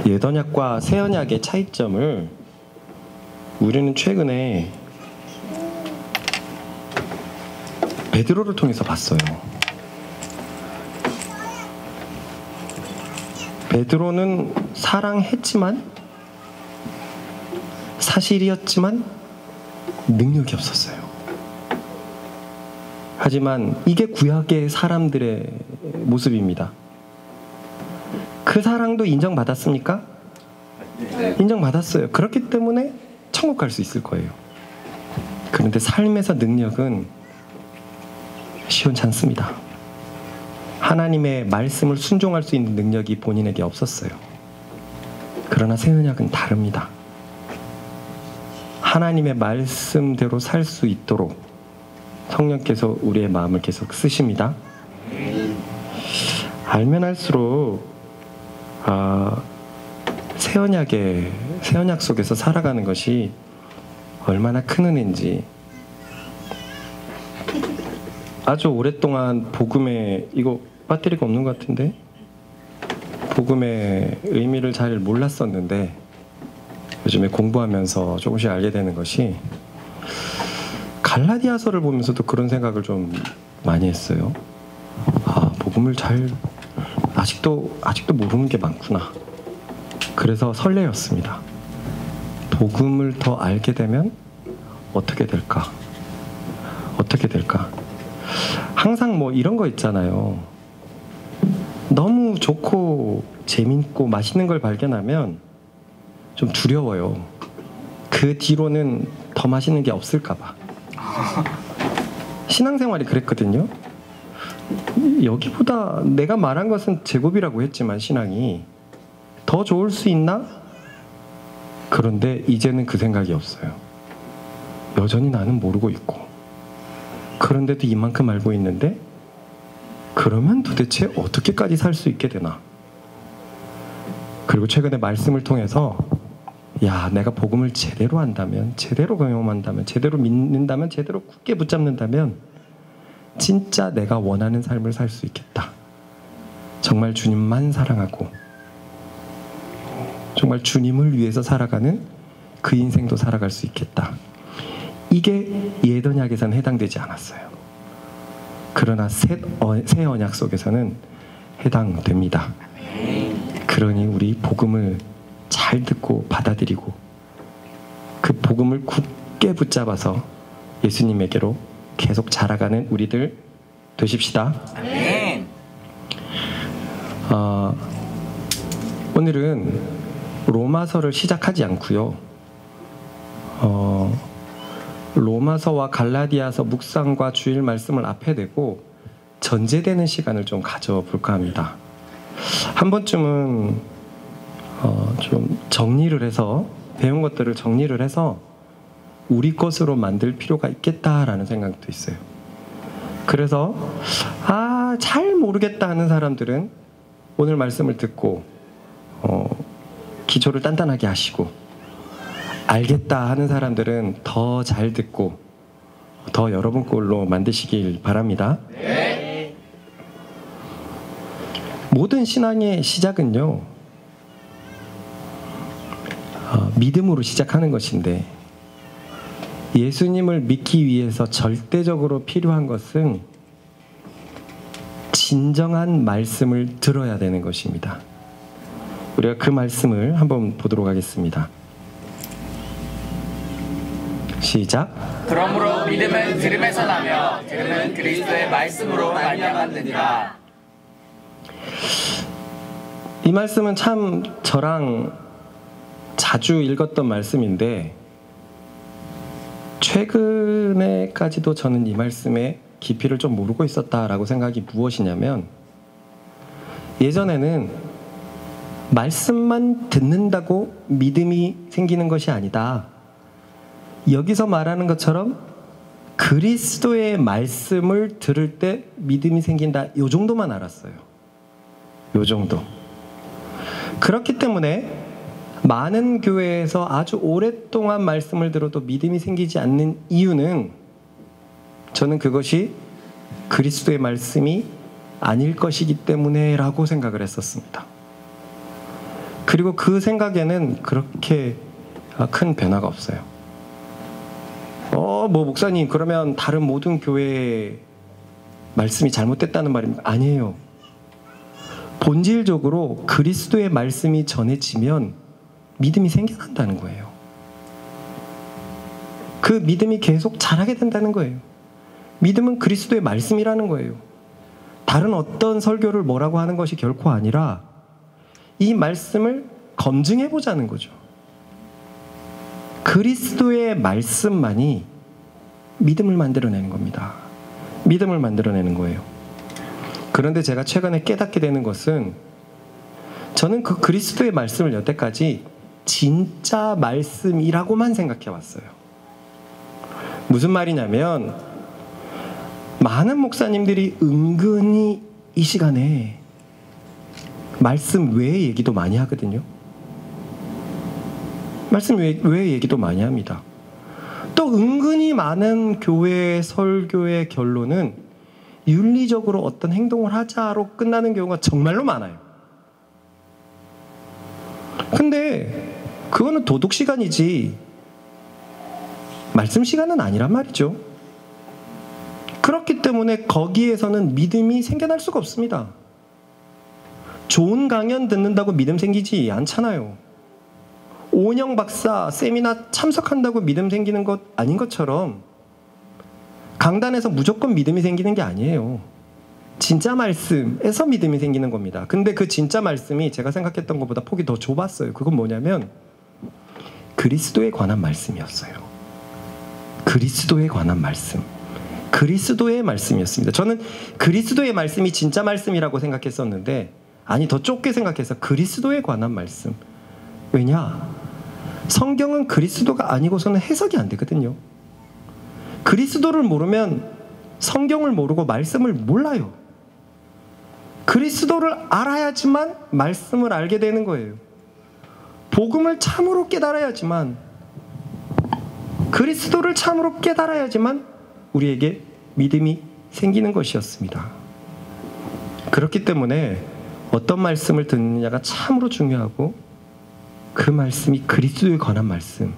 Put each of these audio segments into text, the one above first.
예언약과 새 언약의 차이점을 우리는 최근에 베드로를 통해서 봤어요. 베드로는 사랑했지만, 사실이었지만 능력이 없었어요. 하지만 이게 구약의 사람들의 모습입니다. 그 사랑도 인정받았습니까? 네. 인정받았어요. 그렇기 때문에 천국 갈 수 있을 거예요. 그런데 삶에서 능력은 시원치 않습니다. 하나님의 말씀을 순종할 수 있는 능력이 본인에게 없었어요. 그러나 새 언약은 다릅니다. 하나님의 말씀대로 살 수 있도록 성령께서 우리의 마음을 계속 쓰십니다. 알면 할수록 새 언약 속에서 살아가는 것이 얼마나 큰 은혜인지, 아주 오랫동안 복음에, 이거 배터리가 없는 것 같은데, 복음의 의미를 잘 몰랐었는데 요즘에 공부하면서 조금씩 알게 되는 것이, 갈라디아서를 보면서도 그런 생각을 좀 많이 했어요. 복음을 아직도 모르는 게 많구나. 그래서 설레었습니다. 복음을 더 알게 되면 어떻게 될까? 항상 뭐 이런 거 있잖아요. 너무 좋고 재밌고 맛있는 걸 발견하면 좀 두려워요. 그 뒤로는 더 맛있는 게 없을까 봐. 신앙생활이 그랬거든요. 여기보다, 내가 말한 것은 제곱이라고 했지만 신앙이 더 좋을 수 있나? 그런데 이제는 그 생각이 없어요. 여전히 나는 모르고 있고, 그런데도 이만큼 알고 있는데, 그러면 도대체 어떻게까지 살 수 있게 되나? 그리고 최근에 말씀을 통해서, 내가 복음을 제대로 한다면, 제대로 경험한다면, 제대로 믿는다면, 제대로 굳게 붙잡는다면 진짜 내가 원하는 삶을 살 수 있겠다. 정말 주님만 사랑하고 정말 주님을 위해서 살아가는 그 인생도 살아갈 수 있겠다. 이게 옛 언약에서는 해당되지 않았어요. 그러나 새 언약 속에서는 해당됩니다. 그러니 우리 복음을 잘 듣고 받아들이고 그 복음을 굳게 붙잡아서 예수님에게로 계속 자라가는 우리들 되십시다. 오늘은 로마서를 시작하지 않고요. 로마서와 갈라디아서 묵상과 주일 말씀을 앞에 대고 전제되는 시간을 좀 가져볼까 합니다. 한 번쯤은 좀 정리를 해서, 배운 것들을 정리를 해서 우리 것으로 만들 필요가 있겠다라는 생각도 있어요. 그래서 잘 모르겠다 하는 사람들은 오늘 말씀을 듣고 기초를 단단하게 하시고, 알겠다 하는 사람들은 더 잘 듣고 더 여러분 걸로 만드시길 바랍니다. 네. 모든 신앙의 시작은요, 믿음으로 시작하는 것인데, 예수님을 믿기 위해서 절대적으로 필요한 것은 진정한 말씀을 들어야 되는 것입니다. 우리가 그 말씀을 한번 보도록 하겠습니다. 시작. 그러므로 믿음은 들음에서 나며 들음은 그리스도의 말씀으로 말미암았느니라. 이 말씀은 참 저랑 자주 읽었던 말씀인데, 최근에까지도 저는 이 말씀의 깊이를 좀 모르고 있었다라고 생각이 무엇이냐면, 예전에는 말씀만 듣는다고 믿음이 생기는 것이 아니다, 여기서 말하는 것처럼 그리스도의 말씀을 들을 때 믿음이 생긴다, 요 정도만 알았어요. 요 정도. 그렇기 때문에 많은 교회에서 아주 오랫동안 말씀을 들어도 믿음이 생기지 않는 이유는 저는 그것이 그리스도의 말씀이 아닐 것이기 때문에 라고 생각을 했었습니다. 그리고 그 생각에는 그렇게 큰 변화가 없어요. 뭐 목사님 그러면 다른 모든 교회의 말씀이 잘못됐다는 말입니까? 아니에요. 본질적으로 그리스도의 말씀이 전해지면 믿음이 생겨난다는 거예요. 그 믿음이 계속 자라게 된다는 거예요. 믿음은 그리스도의 말씀이라는 거예요. 다른 어떤 설교를 뭐라고 하는 것이 결코 아니라 이 말씀을 검증해 보자는 거죠. 그리스도의 말씀만이 믿음을 만들어내는 겁니다. 믿음을 만들어내는 거예요. 그런데 제가 최근에 깨닫게 되는 것은 저는 그 그리스도의 말씀을 여태까지 진짜 말씀이라고만 생각해 왔어요. 무슨 말이냐면 많은 목사님들이 은근히 이 시간에 말씀 외의 얘기도 많이 하거든요. 말씀 외의 얘기도 많이 합니다. 또 은근히 많은 교회 설교의 결론은 윤리적으로 어떤 행동을 하자로 끝나는 경우가 정말로 많아요. 근데 그거는 도덕 시간이지 말씀 시간은 아니란 말이죠. 그렇기 때문에 거기에서는 믿음이 생겨날 수가 없습니다. 좋은 강연 듣는다고 믿음 생기지 않잖아요. 오은영 박사 세미나 참석한다고 믿음 생기는 것 아닌 것처럼 강단에서 무조건 믿음이 생기는 게 아니에요. 진짜 말씀에서 믿음이 생기는 겁니다. 근데 그 진짜 말씀이 제가 생각했던 것보다 폭이 더 좁았어요. 그건 뭐냐면 그리스도에 관한 말씀이었어요. 그리스도에 관한 말씀. 그리스도의 말씀이었습니다. 저는 그리스도의 말씀이 진짜 말씀이라고 생각했었는데 아니 더 좁게 생각해서 그리스도에 관한 말씀. 왜냐? 성경은 그리스도가 아니고서는 해석이 안 되거든요. 그리스도를 모르면 성경을 모르고 말씀을 몰라요. 그리스도를 알아야지만 말씀을 알게 되는 거예요. 복음을 참으로 깨달아야지만 그리스도를 참으로 깨달아야지만 우리에게 믿음이 생기는 것이었습니다. 그렇기 때문에 어떤 말씀을 듣느냐가 참으로 중요하고 그 말씀이 그리스도에 관한 말씀,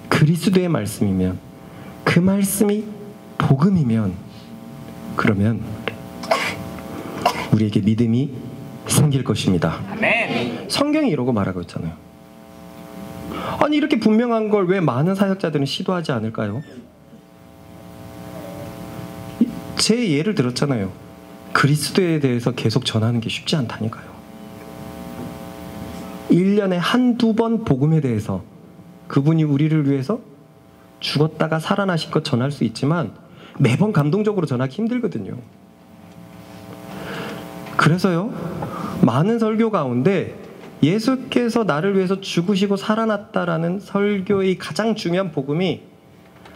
그리스도의 말씀이면 그 말씀이 복음이면 그러면 우리에게 믿음이 생길 것입니다. 아멘. 성경이 이러고 말하고 있잖아요. 아니 이렇게 분명한 걸 왜 많은 사역자들은 시도하지 않을까요? 제 예를 들었잖아요. 그리스도에 대해서 계속 전하는 게 쉽지 않다니까요. 1년에 한두 번 복음에 대해서 그분이 우리를 위해서 죽었다가 살아나신 것 전할 수 있지만 매번 감동적으로 전하기 힘들거든요. 그래서요, 많은 설교 가운데 예수께서 나를 위해서 죽으시고 살아났다라는 설교의 가장 중요한 복음이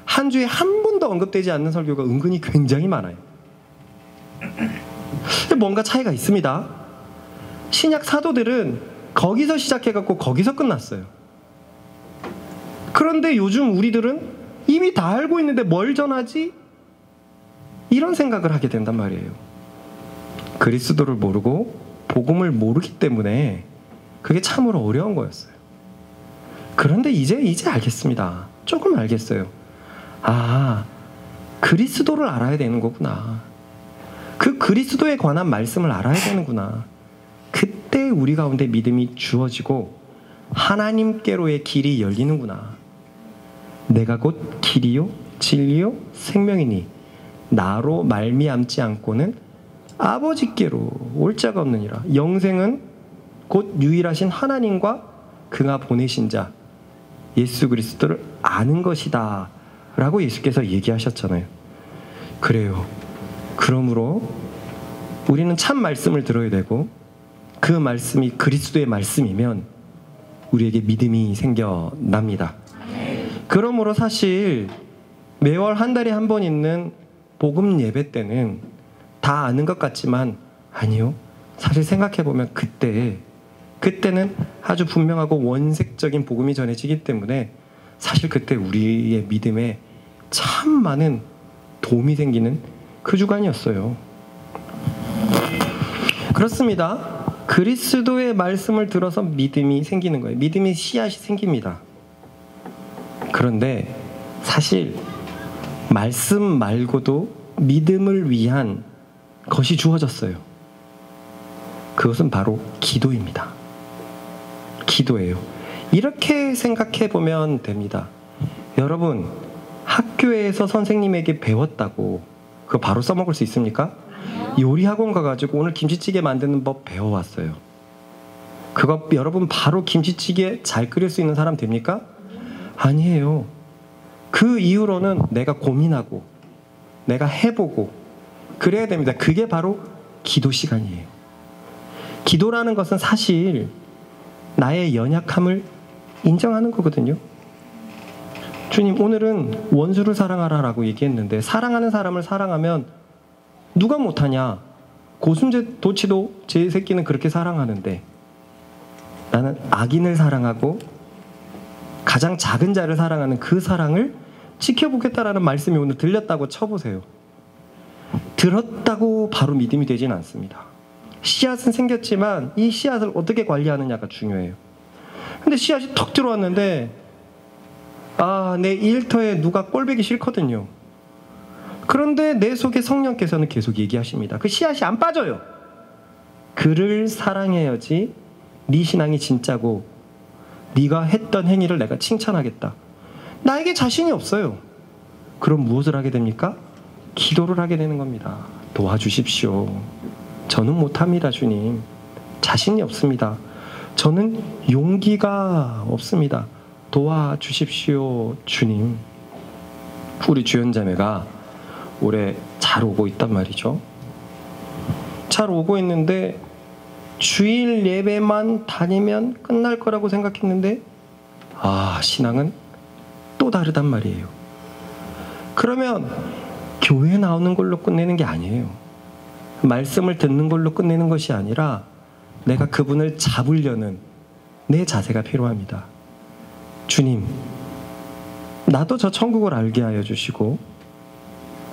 한 주에 한 번도 언급되지 않는 설교가 은근히 굉장히 많아요. 근데 뭔가 차이가 있습니다. 신약 사도들은 거기서 시작해갖고 거기서 끝났어요. 그런데 요즘 우리들은 이미 다 알고 있는데 뭘 전하지? 이런 생각을 하게 된단 말이에요. 그리스도를 모르고 복음을 모르기 때문에 그게 참으로 어려운 거였어요. 그런데 이제 알겠습니다. 조금 알겠어요. 아, 그리스도를 알아야 되는 거구나. 그 그리스도에 관한 말씀을 알아야 되는구나. 그때 우리 가운데 믿음이 주어지고 하나님께로의 길이 열리는구나. 내가 곧 길이요 진리요 생명이니 나로 말미암지 않고는 아버지께로 올 자가 없느니라. 영생은 곧 유일하신 하나님과 그가 보내신 자 예수 그리스도를 아는 것이다 라고 예수께서 얘기하셨잖아요. 그래요. 그러므로 우리는 참 말씀을 들어야 되고 그 말씀이 그리스도의 말씀이면 우리에게 믿음이 생겨납니다. 그러므로 사실 매월 한 달에 한 번 있는 복음 예배 때는 다 아는 것 같지만 아니요. 사실 생각해보면 그때는 아주 분명하고 원색적인 복음이 전해지기 때문에 사실 그때 우리의 믿음에 참 많은 도움이 생기는 그 주간이었어요. 그렇습니다. 그리스도의 말씀을 들어서 믿음이 생기는 거예요. 믿음의 씨앗이 생깁니다. 그런데 사실 말씀 말고도 믿음을 위한 것이 주어졌어요. 그것은 바로 기도입니다. 기도예요. 이렇게 생각해 보면 됩니다. 여러분, 학교에서 선생님에게 배웠다고 그거 바로 써먹을 수 있습니까? 요리학원 가가지고 오늘 김치찌개 만드는 법 배워왔어요. 그거 여러분 바로 김치찌개 잘 끓일 수 있는 사람 됩니까? 아니에요. 그 이후로는 내가 고민하고 내가 해보고 그래야 됩니다. 그게 바로 기도 시간이에요. 기도라는 것은 사실 나의 연약함을 인정하는 거거든요. 주님, 오늘은 원수를 사랑하라라고 얘기했는데 사랑하는 사람을 사랑하면 누가 못하냐? 고순재 도치도 제 새끼는 그렇게 사랑하는데 나는 악인을 사랑하고 가장 작은 자를 사랑하는 그 사랑을 지켜보겠다라는 말씀이 오늘 들렸다고 쳐보세요. 들었다고 바로 믿음이 되진 않습니다. 씨앗은 생겼지만 이 씨앗을 어떻게 관리하느냐가 중요해요. 근데 씨앗이 턱 들어왔는데 내 일터에 누가 꼴보기 싫거든요. 그런데 내 속에 성령께서는 계속 얘기하십니다. 그 씨앗이 안 빠져요. 그를 사랑해야지 네 신앙이 진짜고 네가 했던 행위를 내가 칭찬하겠다. 나에게 자신이 없어요. 그럼 무엇을 하게 됩니까? 기도를 하게 되는 겁니다. 도와주십시오. 저는 못합니다, 주님. 자신이 없습니다. 저는 용기가 없습니다. 도와주십시오, 주님. 우리 주연자매가 올해 잘 오고 있단 말이죠. 잘 오고 있는데 주일 예배만 다니면 끝날 거라고 생각했는데 신앙은 또 다르단 말이에요. 그러면 교회 나오는 걸로 끝내는 게 아니에요. 말씀을 듣는 걸로 끝내는 것이 아니라 내가 그분을 잡으려는 내 자세가 필요합니다. 주님, 나도 저 천국을 알게 하여 주시고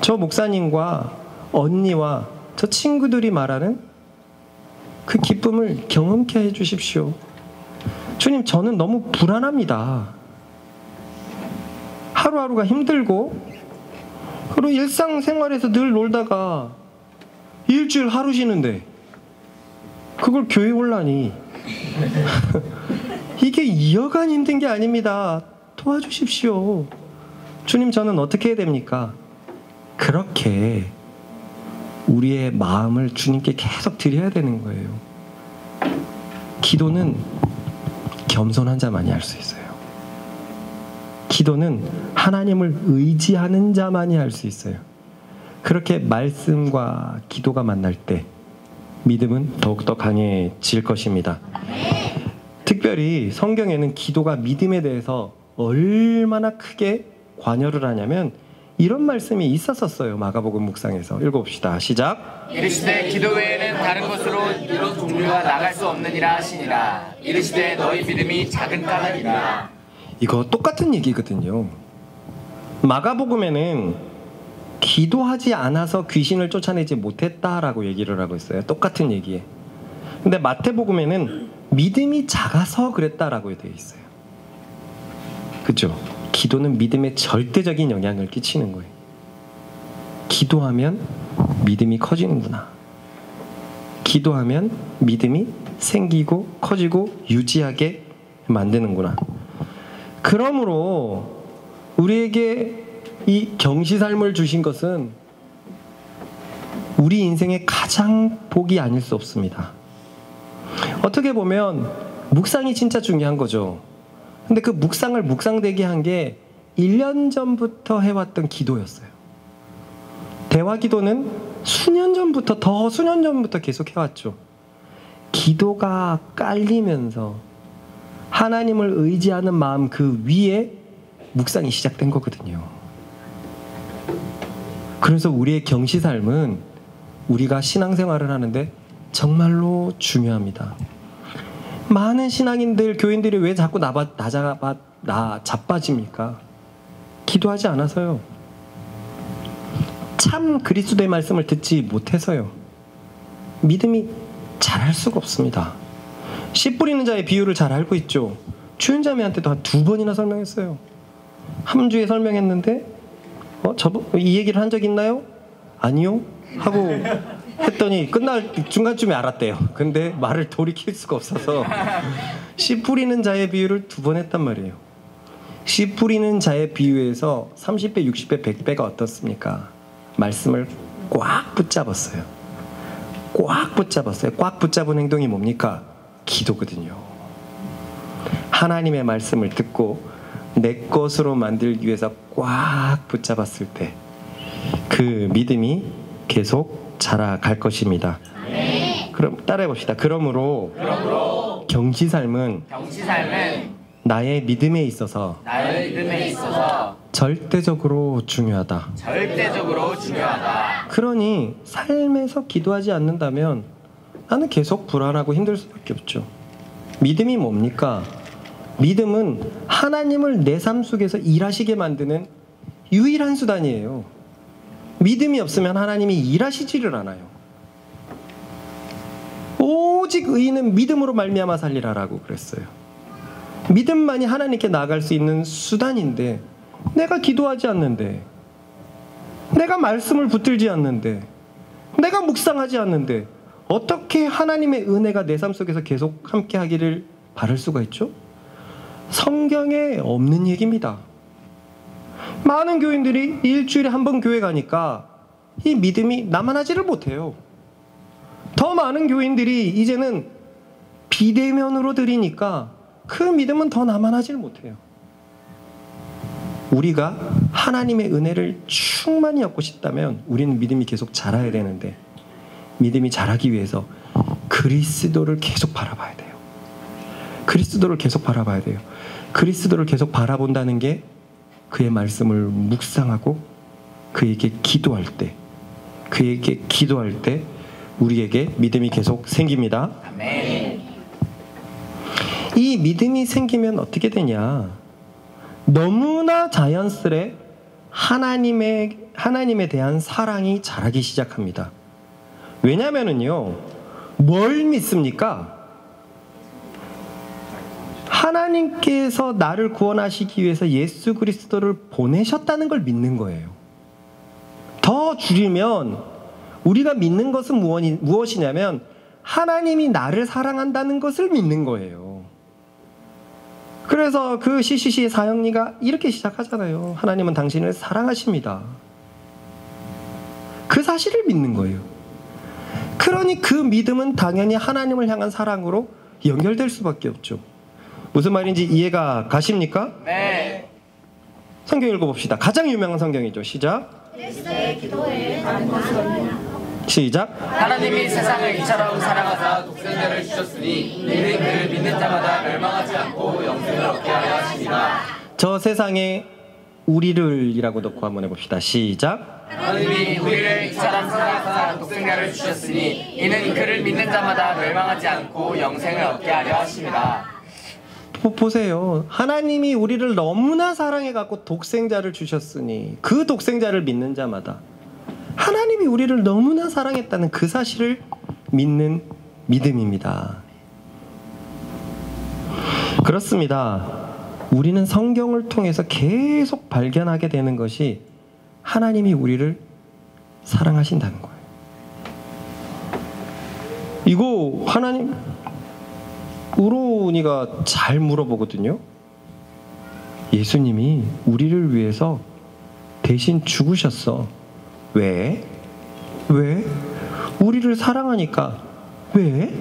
저 목사님과 언니와 저 친구들이 말하는 그 기쁨을 경험케 해 주십시오. 주님, 저는 너무 불안합니다. 하루하루가 힘들고 그리고 일상생활에서 늘 놀다가 일주일 하루 쉬는데 그걸 교회 올라니 이게 이어간 힘든 게 아닙니다. 도와주십시오. 주님, 저는 어떻게 해야 됩니까? 그렇게 우리의 마음을 주님께 계속 드려야 되는 거예요. 기도는 겸손한 자만이 할 수 있어요. 기도는 하나님을 의지하는 자만이 할 수 있어요. 그렇게 말씀과 기도가 만날 때 믿음은 더욱더 강해질 것입니다. 특별히 성경에는 기도가 믿음에 대해서 얼마나 크게 관여를 하냐면 이런 말씀이 있었었어요. 마가복음 묵상에서 읽어봅시다. 시작. 이르시되 기도 외에는 다른 곳으로 이런 종류가 나갈 수 없느니라 하시니라. 이르시되 너희 믿음이 작은 까닭이라. 이거 똑같은 얘기거든요. 마가복음에는 기도하지 않아서 귀신을 쫓아내지 못했다라고 얘기를 하고 있어요. 똑같은 얘기에. 근데 마태복음에는 믿음이 작아서 그랬다라고 되어 있어요. 그렇죠? 기도는 믿음에 절대적인 영향을 끼치는 거예요. 기도하면 믿음이 커지는구나. 기도하면 믿음이 생기고 커지고 유지하게 만드는구나. 그러므로 우리에게 이 경시삶을 주신 것은 우리 인생의 가장 복이 아닐 수 없습니다. 어떻게 보면 묵상이 진짜 중요한 거죠. 근데 그 묵상을 묵상되게 한 게 1년 전부터 해왔던 기도였어요. 대화 기도는 수년 전부터 계속 해왔죠. 기도가 깔리면서 하나님을 의지하는 마음 그 위에 묵상이 시작된 거거든요. 그래서 우리의 경시삶은 우리가 신앙생활을 하는데 정말로 중요합니다. 많은 신앙인들, 교인들이 왜 자꾸 자빠집니까? 기도하지 않아서요. 참 그리스도의 말씀을 듣지 못해서요. 믿음이 잘할 수가 없습니다. 씨 뿌리는 자의 비유를 잘 알고 있죠. 추은자매한테도 한 2번이나 설명했어요. 한 주에 설명했는데 이 얘기를 한 적 있나요? 아니요 하고 했더니 끝날 중간쯤에 알았대요. 근데 말을 돌이킬 수가 없어서 씨 뿌리는 자의 비유를 2번 했단 말이에요. 씨 뿌리는 자의 비유에서 30배, 60배, 100배가 어떻습니까? 말씀을 꽉 붙잡았어요. 꽉 붙잡았어요. 꽉 붙잡은 행동이 뭡니까? 기도거든요. 하나님의 말씀을 듣고 내 것으로 만들기 위해서 꽉 붙잡았을 때 그 믿음이 계속 자라갈 것입니다. 그럼 따라해 봅시다. 그러므로 경치삶은 나의 믿음에 있어서 절대적으로 중요하다. 그러니 삶에서 기도하지 않는다면 나는 계속 불안하고 힘들 수밖에 없죠. 믿음이 뭡니까? 믿음은 하나님을 내 삶 속에서 일하시게 만드는 유일한 수단이에요. 믿음이 없으면 하나님이 일하시지를 않아요. 오직 의인은 믿음으로 말미암아 살리라라고 그랬어요. 믿음만이 하나님께 나아갈 수 있는 수단인데 내가 기도하지 않는데, 내가 말씀을 붙들지 않는데, 내가 묵상하지 않는데 어떻게 하나님의 은혜가 내 삶 속에서 계속 함께 하기를 바랄 수가 있죠? 성경에 없는 얘기입니다. 많은 교인들이 일주일에 한 번 교회 가니까 이 믿음이 남아나지를 못해요. 더 많은 교인들이 이제는 비대면으로 드리니까 그 믿음은 더 남아나지를 못해요. 우리가 하나님의 은혜를 충만히 얻고 싶다면 우리는 믿음이 계속 자라야 되는데, 믿음이 자라기 위해서 그리스도를 계속 바라봐야 돼요. 그리스도를 계속 바라봐야 돼요. 그리스도를 계속 바라본다는 게 그의 말씀을 묵상하고 그에게 기도할 때, 우리에게 믿음이 계속 생깁니다. 아멘. 이 믿음이 생기면 어떻게 되냐? 너무나 자연스레 하나님에 대한 사랑이 자라기 시작합니다. 왜냐면은요, 뭘 믿습니까? 하나님께서 나를 구원하시기 위해서 예수 그리스도를 보내셨다는 걸 믿는 거예요. 더 줄이면 우리가 믿는 것은 무엇이냐면 하나님이 나를 사랑한다는 것을 믿는 거예요. 그래서 그 CCC의 사형리가 이렇게 시작하잖아요. 하나님은 당신을 사랑하십니다. 그 사실을 믿는 거예요. 그러니 그 믿음은 당연히 하나님을 향한 사랑으로 연결될 수밖에 없죠. 무슨 말인지 이해가 가십니까? 네. 성경 읽어봅시다. 가장 유명한 성경이죠. 시작. 그리스도의 기도에 다른 것이 없느냐. 시작. 하나님이 세상을 이처럼 사랑하사 독생자를 주셨으니 이는 그를 믿는 자마다 멸망하지 않고 영생을 얻게 하려 하십니다. 저 세상에 우리를이라고 넣고 한번 해봅시다. 시작. 하나님이 우리를 이처럼 사랑하사 독생자를 주셨으니 이는 그를 믿는 자마다 멸망하지 않고 영생을 얻게 하려 하십니다. 보세요. 하나님이 우리를 너무나 사랑해갖고 독생자를 주셨으니 그 독생자를 믿는 자마다, 하나님이 우리를 너무나 사랑했다는 그 사실을 믿는 믿음입니다. 그렇습니다. 우리는 성경을 통해서 계속 발견하게 되는 것이 하나님이 우리를 사랑하신다는 거예요. 이거 하나님, 우로니가 잘 물어보거든요. 예수님이 우리를 위해서 대신 죽으셨어. 왜? 우리를 사랑하니까. 왜?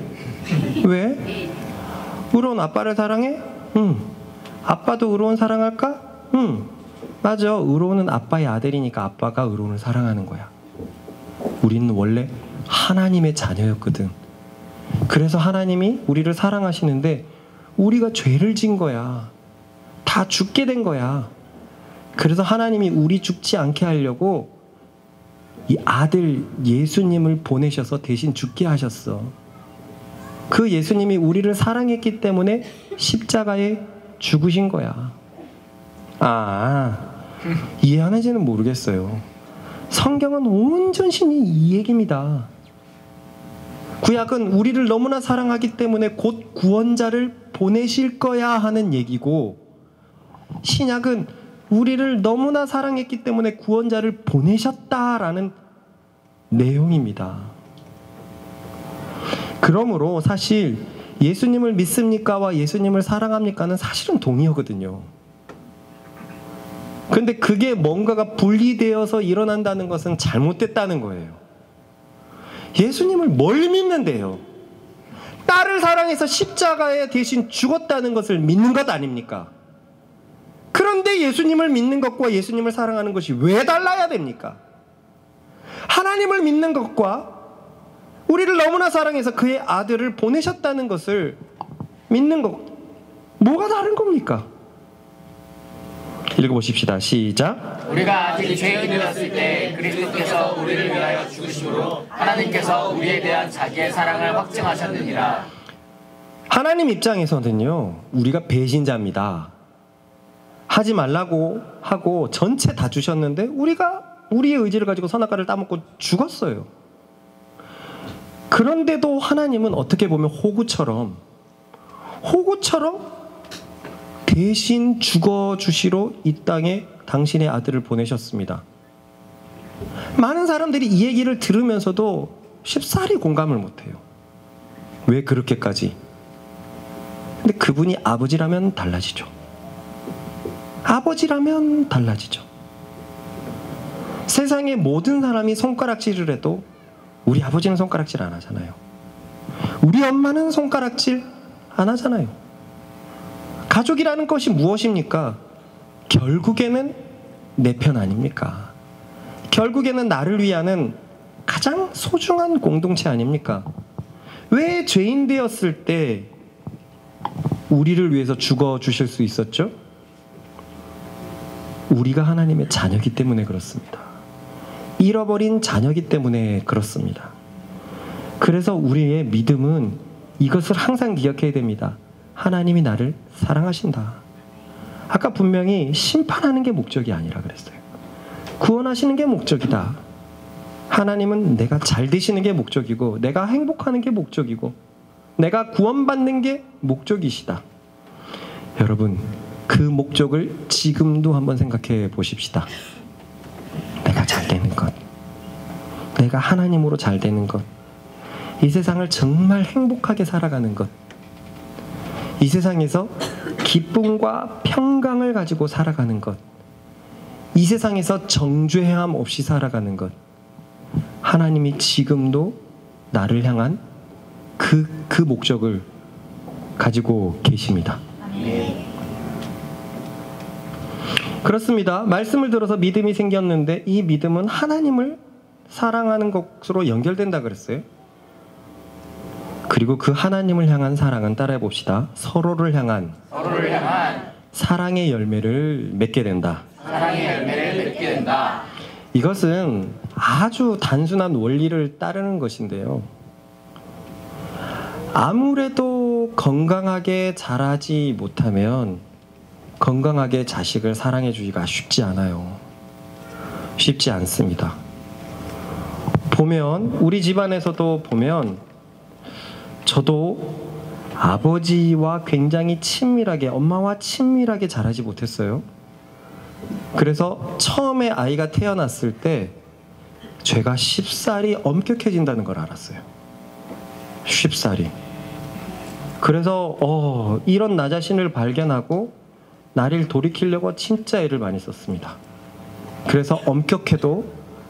의로운 아빠를 사랑해? 응. 아빠도 의로운 사랑할까? 응. 맞아. 의로운은 아빠의 아들이니까 아빠가 의로운을 사랑하는 거야. 우리는 원래 하나님의 자녀였거든. 그래서 하나님이 우리를 사랑하시는데 우리가 죄를 진 거야. 다 죽게 된 거야. 그래서 하나님이 우리 죽지 않게 하려고 이 아들 예수님을 보내셔서 대신 죽게 하셨어. 그 예수님이 우리를 사랑했기 때문에 십자가에 죽으신 거야. 이해하는지는 모르겠어요. 성경은 온전히 이 얘기입니다. 구약은 우리를 너무나 사랑하기 때문에 곧 구원자를 보내실 거야 하는 얘기고, 신약은 우리를 너무나 사랑했기 때문에 구원자를 보내셨다라는 내용입니다. 그러므로 사실 예수님을 믿습니까와 예수님을 사랑합니까는 사실은 동의어거든요. 근데 그게 뭔가가 분리되어서 일어난다는 것은 잘못됐다는 거예요. 예수님을 뭘 믿는데요? 딸을 사랑해서 십자가에 대신 죽었다는 것을 믿는 것 아닙니까? 그런데 예수님을 믿는 것과 예수님을 사랑하는 것이 왜 달라야 됩니까? 하나님을 믿는 것과 우리를 너무나 사랑해서 그의 아들을 보내셨다는 것을 믿는 것, 뭐가 다른 겁니까? 읽어보십시다. 시작. 우리가 아직 죄인이었을 때 그리스도께서 우리를 위하여 죽으심으로 하나님께서 우리에 대한 자기의 사랑을 확증하셨느니라. 하나님 입장에서는요, 우리가 배신자입니다. 하지 말라고 하고 전체 다 주셨는데 우리가 우리의 의지를 가지고 선악과를 따먹고 죽었어요. 그런데도 하나님은 어떻게 보면 호구처럼 대신 죽어주시러 이 땅에 당신의 아들을 보내셨습니다. 많은 사람들이 이 얘기를 들으면서도 쉽사리 공감을 못해요. 왜 그렇게까지? 근데 그분이 아버지라면 달라지죠. 아버지라면 달라지죠. 세상의 모든 사람이 손가락질을 해도 우리 아버지는 손가락질 안 하잖아요. 우리 엄마는 손가락질 안 하잖아요. 가족이라는 것이 무엇입니까? 결국에는 내 편 아닙니까? 결국에는 나를 위하는 가장 소중한 공동체 아닙니까? 왜 죄인 되었을 때 우리를 위해서 죽어주실 수 있었죠? 우리가 하나님의 자녀이기 때문에 그렇습니다. 잃어버린 자녀이기 때문에 그렇습니다. 그래서 우리의 믿음은 이것을 항상 기억해야 됩니다. 하나님이 나를 사랑하신다. 아까 분명히 심판하는 게 목적이 아니라 그랬어요. 구원하시는 게 목적이다. 하나님은 내가 잘 되시는 게 목적이고, 내가 행복하는 게 목적이고, 내가 구원받는 게 목적이시다. 여러분, 그 목적을 지금도 한번 생각해 보십시다. 내가 잘 되는 것, 내가 하나님으로 잘 되는 것, 이 세상을 정말 행복하게 살아가는 것, 이 세상에서 기쁨과 평강을 가지고 살아가는 것, 이 세상에서 정죄함 없이 살아가는 것, 하나님이 지금도 나를 향한 그 목적을 가지고 계십니다. 그렇습니다. 말씀을 들어서 믿음이 생겼는데 이 믿음은 하나님을 사랑하는 것으로 연결된다 그랬어요. 그리고 그 하나님을 향한 사랑은 따라해 봅시다. 서로를 향한 사랑의 열매를 맺게 된다. 이것은 아주 단순한 원리를 따르는 것인데요. 아무래도 건강하게 자라지 못하면 건강하게 자식을 사랑해 주기가 쉽지 않아요. 쉽지 않습니다. 보면 우리 집안에서도 보면 저도 아버지와 굉장히 친밀하게, 엄마와 친밀하게 자라지 못했어요. 그래서 처음에 아이가 태어났을 때 죄가 쉽사리 엄격해진다는 걸 알았어요. 쉽사리. 그래서 이런 나 자신을 발견하고 나를 돌이키려고 진짜 애를 많이 썼습니다. 그래서 엄격해도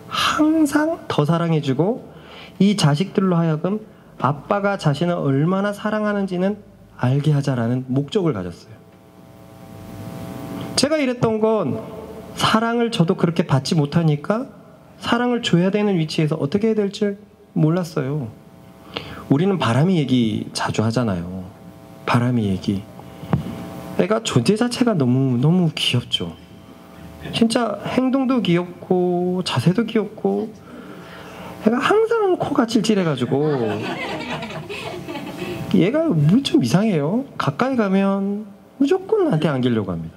항상 더 사랑해주고 이 자식들로 하여금 아빠가 자신을 얼마나 사랑하는지는 알게 하자라는 목적을 가졌어요. 제가 이랬던 건 사랑을 저도 그렇게 받지 못하니까 사랑을 줘야 되는 위치에서 어떻게 해야 될지 몰랐어요. 우리는 바람이 얘기 자주 하잖아요. 바람이 얘기. 애가 존재 자체가 너무 귀엽죠. 진짜 행동도 귀엽고 자세도 귀엽고 애가 항상 코가 찔찔해가지고 얘가 좀 이상해요. 가까이 가면 무조건 나한테 안기려고 합니다.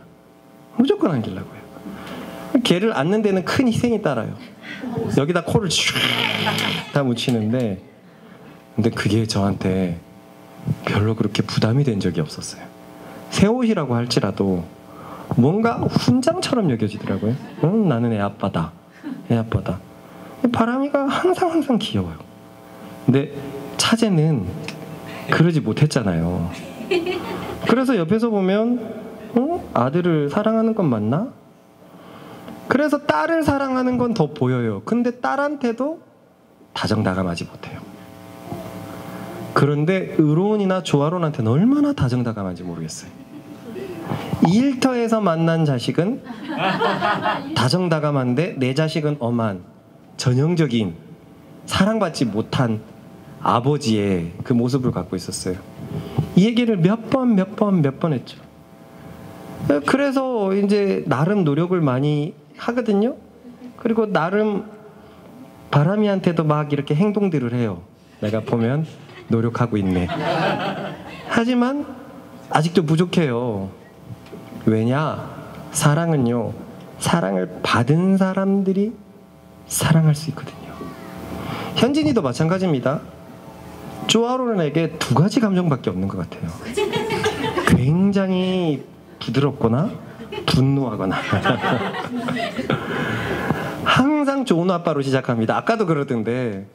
무조건 안기려고 해요. 걔를 안는 데는 큰 희생이 따라요. 여기다 코를 다 묻히는데, 근데 그게 저한테 별로 그렇게 부담이 된 적이 없었어요. 새 옷이라고 할지라도 뭔가 훈장처럼 여겨지더라고요. 나는 애 아빠다. 애 아빠다. 바람이가 항상 귀여워요. 근데 차제는 그러지 못했잖아요. 그래서 옆에서 보면 아들을 사랑하는 건 맞나? 그래서 딸을 사랑하는 건 더 보여요. 근데 딸한테도 다정다감하지 못해요. 그런데 의로운이나 조아론한테는 얼마나 다정다감한지 모르겠어요. 이 일터에서 만난 자식은 다정다감한데 내 자식은 엄한 전형적인 사랑받지 못한 아버지의 그 모습을 갖고 있었어요. 이 얘기를 몇 번 했죠. 그래서 이제 나름 노력을 많이 하거든요. 그리고 나름 바람이한테도 막 이렇게 행동들을 해요. 내가 보면 노력하고 있네. 하지만 아직도 부족해요. 왜냐? 사랑은요, 사랑을 받은 사람들이 사랑할 수 있거든요. 현진이도 마찬가지입니다. 조아론에게 두 가지 감정밖에 없는 것 같아요. 굉장히 부드럽거나 분노하거나 항상 좋은 아빠로 시작합니다. 아까도 그러던데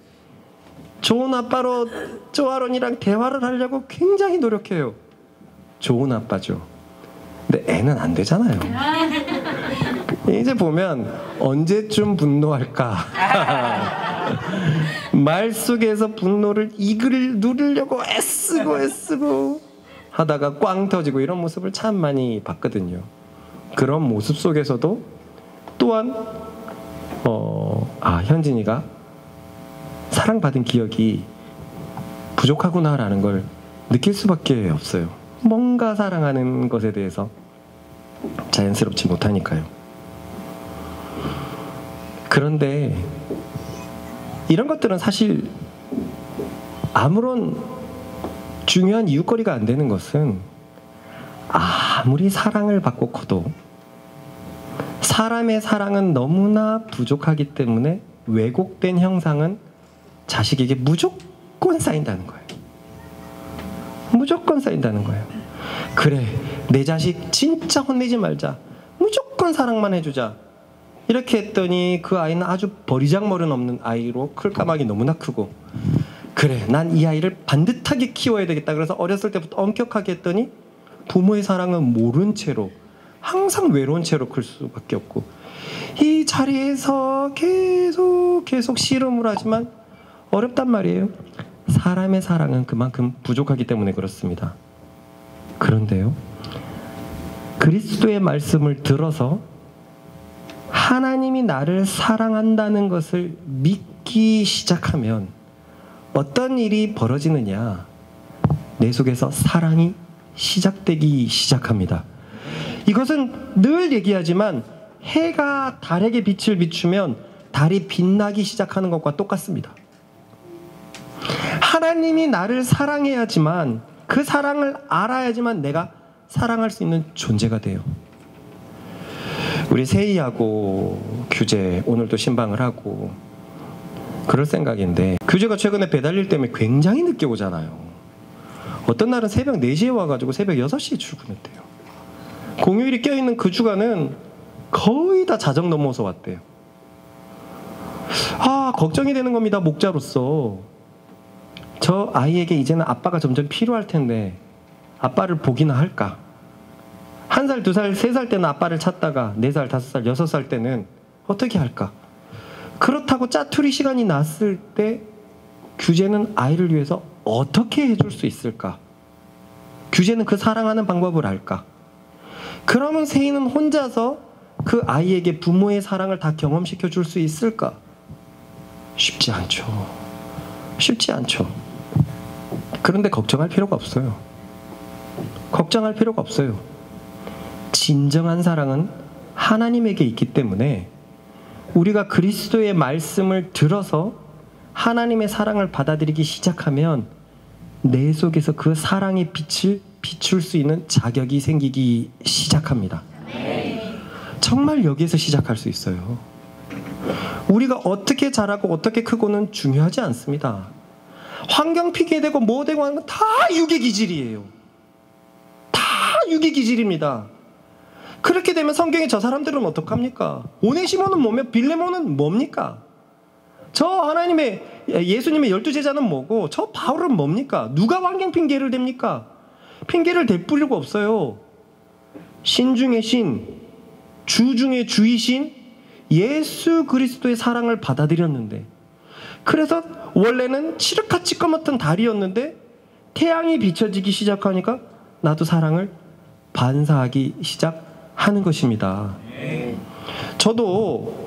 좋은 아빠로 조아론이랑 대화를 하려고 굉장히 노력해요. 좋은 아빠죠. 근데 애는 안 되잖아요. 이제 보면 언제쯤 분노할까? 말 속에서 분노를 이글 누르려고 애쓰고 하다가 꽝 터지고 이런 모습을 참 많이 봤거든요. 그런 모습 속에서도 또한 현진이가 사랑받은 기억이 부족하구나라는 걸 느낄 수밖에 없어요. 뭔가 사랑하는 것에 대해서 자연스럽지 못하니까요. 그런데 이런 것들은 사실 아무런 중요한 이유거리가 안 되는 것은 아무리 사랑을 받고 커도 사람의 사랑은 너무나 부족하기 때문에 왜곡된 형상은 자식에게 무조건 쌓인다는 거예요. 무조건 쌓인다는 거예요. 그래, 내 자식 진짜 혼내지 말자. 무조건 사랑만 해주자. 이렇게 했더니 그 아이는 아주 버리장머리 없는 아이로 클 까마귀 너무나 크고, 그래, 난 이 아이를 반듯하게 키워야 되겠다. 그래서 어렸을 때부터 엄격하게 했더니 부모의 사랑은 모른 채로 항상 외로운 채로 클 수밖에 없고, 이 자리에서 계속 씨름을 하지만 어렵단 말이에요. 사람의 사랑은 그만큼 부족하기 때문에 그렇습니다. 그런데요, 그리스도의 말씀을 들어서 하나님이 나를 사랑한다는 것을 믿기 시작하면 어떤 일이 벌어지느냐? 내 속에서 사랑이 시작되기 시작합니다. 이것은 늘 얘기하지만 해가 달에게 빛을 비추면 달이 빛나기 시작하는 것과 똑같습니다. 하나님이 나를 사랑해야지만, 그 사랑을 알아야지만 내가 사랑할 수 있는 존재가 돼요. 우리 세이하고 규제 오늘도 신방을 하고 그럴 생각인데, 규제가 최근에 배달일 때문에 굉장히 늦게 오잖아요. 어떤 날은 새벽 4시에 와가지고 새벽 6시에 출근했대요. 공휴일이 껴있는 그 주간은 거의 다 자정 넘어서 왔대요. 걱정이 되는 겁니다. 목자로서. 저 아이에게 이제는 아빠가 점점 필요할 텐데 아빠를 보기나 할까? 1살, 2살, 3살 때는 아빠를 찾다가 4살, 5살, 6살 때는 어떻게 할까? 그렇다고 짜투리 시간이 났을 때 규제는 아이를 위해서 어떻게 해줄 수 있을까? 규제는 그 사랑하는 방법을 알까? 그러면 세이는 혼자서 그 아이에게 부모의 사랑을 다 경험시켜 줄 수 있을까? 쉽지 않죠. 쉽지 않죠. 그런데 걱정할 필요가 없어요. 걱정할 필요가 없어요. 진정한 사랑은 하나님에게 있기 때문에 우리가 그리스도의 말씀을 들어서 하나님의 사랑을 받아들이기 시작하면 내 속에서 그 사랑의 빛을 비출 수 있는 자격이 생기기 시작합니다. 정말 여기에서 시작할 수 있어요. 우리가 어떻게 자라고 어떻게 크고는 중요하지 않습니다. 환경 핑계대고 뭐 되고 하는 건 다 육의 기질이에요. 다 육의 기질입니다. 그렇게 되면 성경에 저 사람들은 어떡합니까? 오네시모는 뭐며 빌레몬은 뭡니까? 저 하나님의 예수님의 12제자는 뭐고 저 바울은 뭡니까? 누가 환경 핑계를 댑니까? 핑계를 댈 필요가 없어요. 신 중의 신, 주 중의 주이신 예수 그리스도의 사랑을 받아들였는데, 그래서 원래는 칠흑같이 검었던 달이었는데 태양이 비춰지기 시작하니까 나도 사랑을 반사하기 시작하는 것입니다. 저도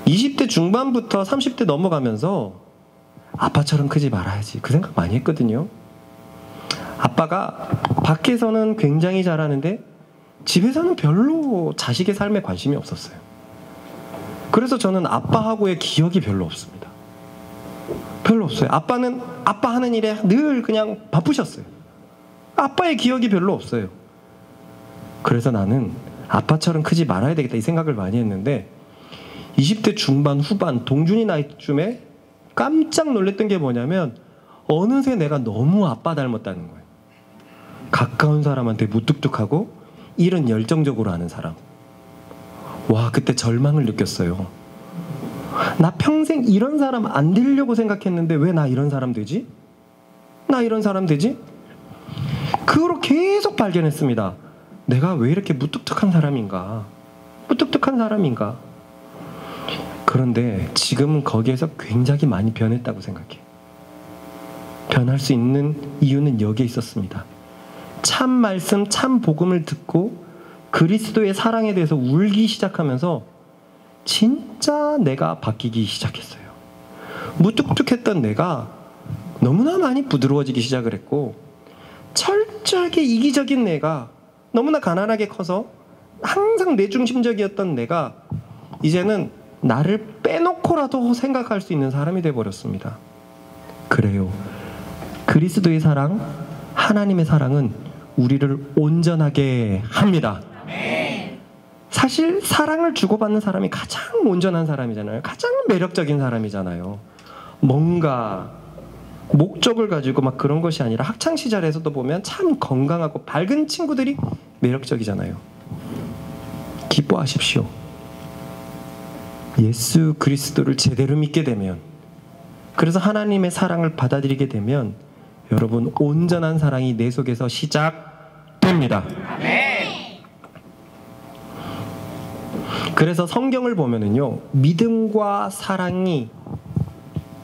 20대 중반부터 30대 넘어가면서 아빠처럼 크지 말아야지 그 생각 많이 했거든요. 아빠가 밖에서는 굉장히 잘하는데 집에서는 별로 자식의 삶에 관심이 없었어요. 그래서 저는 아빠하고의 기억이 별로 없습니다. 별로 없어요. 아빠는 아빠 하는 일에 늘 그냥 바쁘셨어요. 아빠의 기억이 별로 없어요. 그래서 나는 아빠처럼 크지 말아야 되겠다 이 생각을 많이 했는데 20대 중반 후반 동준이 나이쯤에 깜짝 놀랐던 게 뭐냐면 어느새 내가 너무 아빠 닮았다는 거예요. 가까운 사람한테 무뚝뚝하고 일은 열정적으로 하는 사람. 와, 그때 절망을 느꼈어요. 나 평생 이런 사람 안 되려고 생각했는데 왜 나 이런 사람 되지? 나 이런 사람 되지? 그 후로 계속 발견했습니다. 내가 왜 이렇게 무뚝뚝한 사람인가? 무뚝뚝한 사람인가? 그런데 지금은 거기에서 굉장히 많이 변했다고 생각해. 변할 수 있는 이유는 여기에 있었습니다. 참 말씀, 참 복음을 듣고 그리스도의 사랑에 대해서 울기 시작하면서 진짜 내가 바뀌기 시작했어요. 무뚝뚝했던 내가 너무나 많이 부드러워지기 시작을 했고, 철저하게 이기적인 내가 너무나 가난하게 커서 항상 내중심적이었던 내가 이제는 나를 빼놓고라도 생각할 수 있는 사람이 되어버렸습니다. 그래요. 그리스도의 사랑, 하나님의 사랑은 우리를 온전하게 합니다. 사실 사랑을 주고받는 사람이 가장 온전한 사람이잖아요. 가장 매력적인 사람이잖아요. 뭔가 목적을 가지고 막 그런 것이 아니라 학창시절에서도 보면 참 건강하고 밝은 친구들이 매력적이잖아요. 기뻐하십시오. 예수 그리스도를 제대로 믿게 되면, 그래서 하나님의 사랑을 받아들이게 되면 여러분 온전한 사랑이 내 속에서 시작됩니다. 그래서 성경을 보면은요, 믿음과 사랑이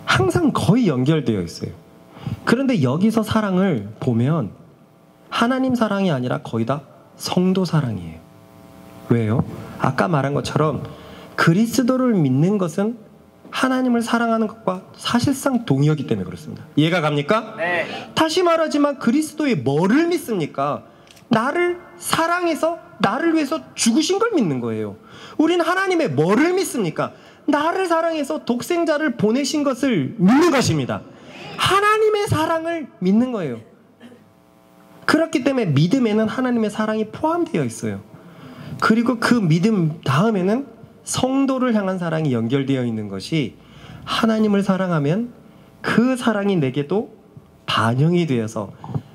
항상 거의 연결되어 있어요. 그런데 여기서 사랑을 보면 하나님 사랑이 아니라 거의 다 성도 사랑이에요. 왜요? 아까 말한 것처럼 그리스도를 믿는 것은 하나님을 사랑하는 것과 사실상 동의하기 때문에 그렇습니다. 이해가 갑니까? 네. 다시 말하지만 그리스도의 뭐를 믿습니까? 나를 사랑해서 나를 위해서 죽으신 걸 믿는 거예요. 우리는 하나님의 뭐를 믿습니까? 나를 사랑해서 독생자를 보내신 것을 믿는 것입니다. 하나님의 사랑을 믿는 거예요. 그렇기 때문에 믿음에는 하나님의 사랑이 포함되어 있어요. 그리고 그 믿음 다음에는 성도를 향한 사랑이 연결되어 있는 것이, 하나님을 사랑하면 그 사랑이 내게도 반영이 되어서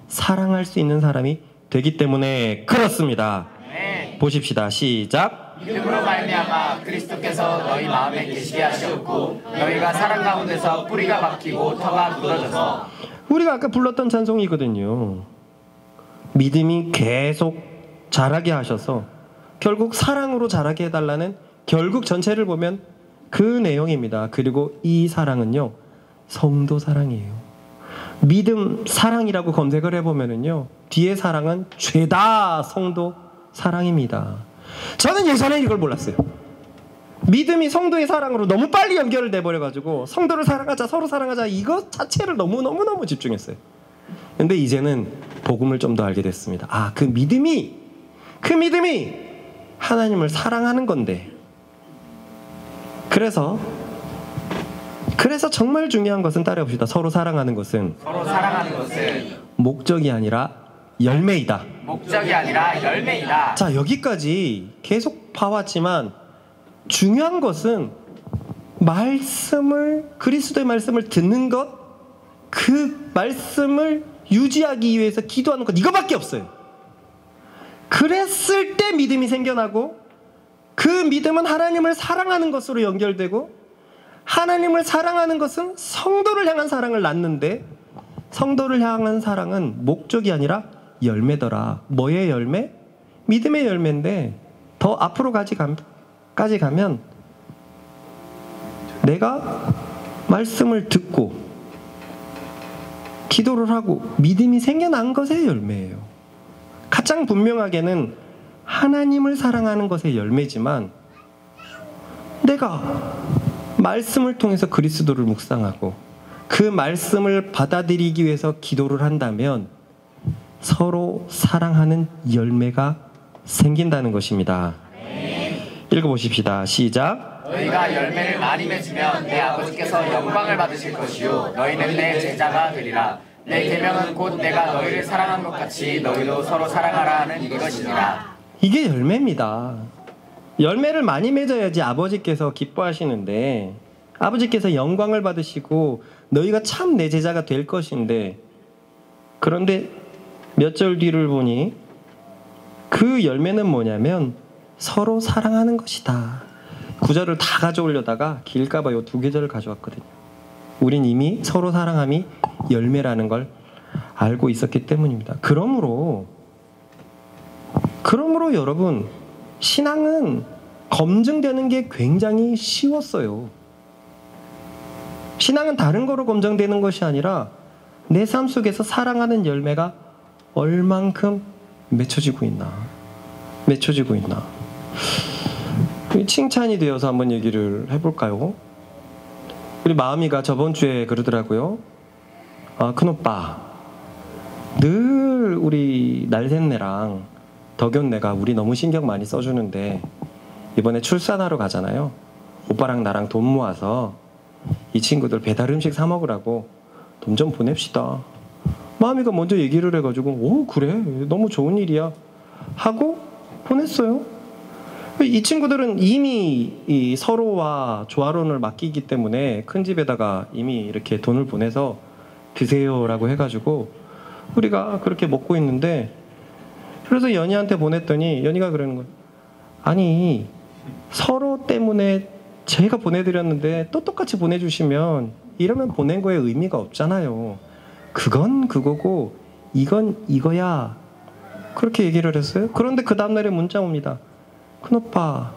사랑할 수 있는 사람이 되기 때문에 그렇습니다. 네. 보십시다. 시작. 믿음으로 말미암아 그리스도께서 너희 마음에 계시게 하시었고 너희가 사랑 가운데서 뿌리가 박히고 터가 굳어져서. 우리가 아까 불렀던 찬송이거든요. 믿음이 계속 자라게 하셔서 결국 사랑으로 자라게 해달라는, 결국 전체를 보면 그 내용입니다. 그리고 이 사랑은요, 성도 사랑이에요. 믿음 사랑이라고 검색을 해보면은요, 뒤에 사랑은 죄다 성도 사랑입니다. 저는 예전에 이걸 몰랐어요. 믿음이 성도의 사랑으로 너무 빨리 연결돼 버려가지고 성도를 사랑하자, 서로 사랑하자, 이것 자체를 너무너무 집중했어요. 근데 이제는 복음을 좀 더 알게 됐습니다. 아, 그 믿음이 하나님을 사랑하는 건데, 그래서 정말 중요한 것은 따라해봅시다. 서로 사랑하는 것은 목적이 아니라 열매이다. 목적이 아니라 열매이다. 자, 여기까지 계속 봐왔지만 중요한 것은 그리스도의 말씀을 듣는 것, 그 말씀을 유지하기 위해서 기도하는 것, 이거밖에 없어요. 그랬을 때 믿음이 생겨나고, 그 믿음은 하나님을 사랑하는 것으로 연결되고, 하나님을 사랑하는 것은 성도를 향한 사랑을 낳는데, 성도를 향한 사랑은 목적이 아니라 열매더라. 뭐의 열매? 믿음의 열매인데, 더 앞으로 까지 가면 내가 말씀을 듣고 기도를 하고 믿음이 생겨난 것의 열매예요. 가장 분명하게는 하나님을 사랑하는 것의 열매지만, 내가 말씀을 통해서 그리스도를 묵상하고 그 말씀을 받아들이기 위해서 기도를 한다면 서로 사랑하는 열매가 생긴다는 것입니다. 읽어보십시다. 시작. 너희가 열매를 많이 맺으면 내 아버지께서 영광을 받으실 것이요 너희는 내 제자가 되리라. 내 계명은 곧 내가 너희를 사랑한 것 같이 너희도 서로 사랑하라 하는 이것이니라. 이게 열매입니다. 열매를 많이 맺어야지 아버지께서 기뻐하시는데, 아버지께서 영광을 받으시고 너희가 참 내 제자가 될 것인데, 그런데 몇 절 뒤를 보니 그 열매는 뭐냐면 서로 사랑하는 것이다. 9절을 다 가져오려다가 길까봐 요 2계절을 가져왔거든요. 우린 이미 서로 사랑함이 열매라는 걸 알고 있었기 때문입니다. 그러므로 여러분, 신앙은 검증되는 게 굉장히 쉬웠어요. 신앙은 다른 거로 검증되는 것이 아니라 내 삶 속에서 사랑하는 열매가 얼만큼 맺혀지고 있나. 칭찬이 되어서 한번 얘기를 해볼까요? 우리 마음이가 저번 주에 그러더라고요. 큰오빠, 늘 우리 날샘내랑 덕연내가 우리 너무 신경 많이 써주는데 이번에 출산하러 가잖아요. 오빠랑 나랑 돈 모아서 이 친구들 배달 음식 사 먹으라고 돈 좀 보냅시다. 마음이가 먼저 얘기를 해가지고, 오 그래, 너무 좋은 일이야 하고 보냈어요. 이 친구들은 이미 이 서로와 조화론을 맡기기 때문에 큰 집에다가 이미 이렇게 돈을 보내서 드세요라고 해가지고 우리가 그렇게 먹고 있는데, 그래서 연희한테 보냈더니 연희가 그러는 거예요. 아니, 서로 때문에 제가 보내드렸는데 또 똑같이 보내주시면 이러면 보낸 거에 의미가 없잖아요. 그건 그거고 이건 이거야. 그렇게 얘기를 했어요. 그런데 그 다음날에 문자 옵니다. 큰오빠,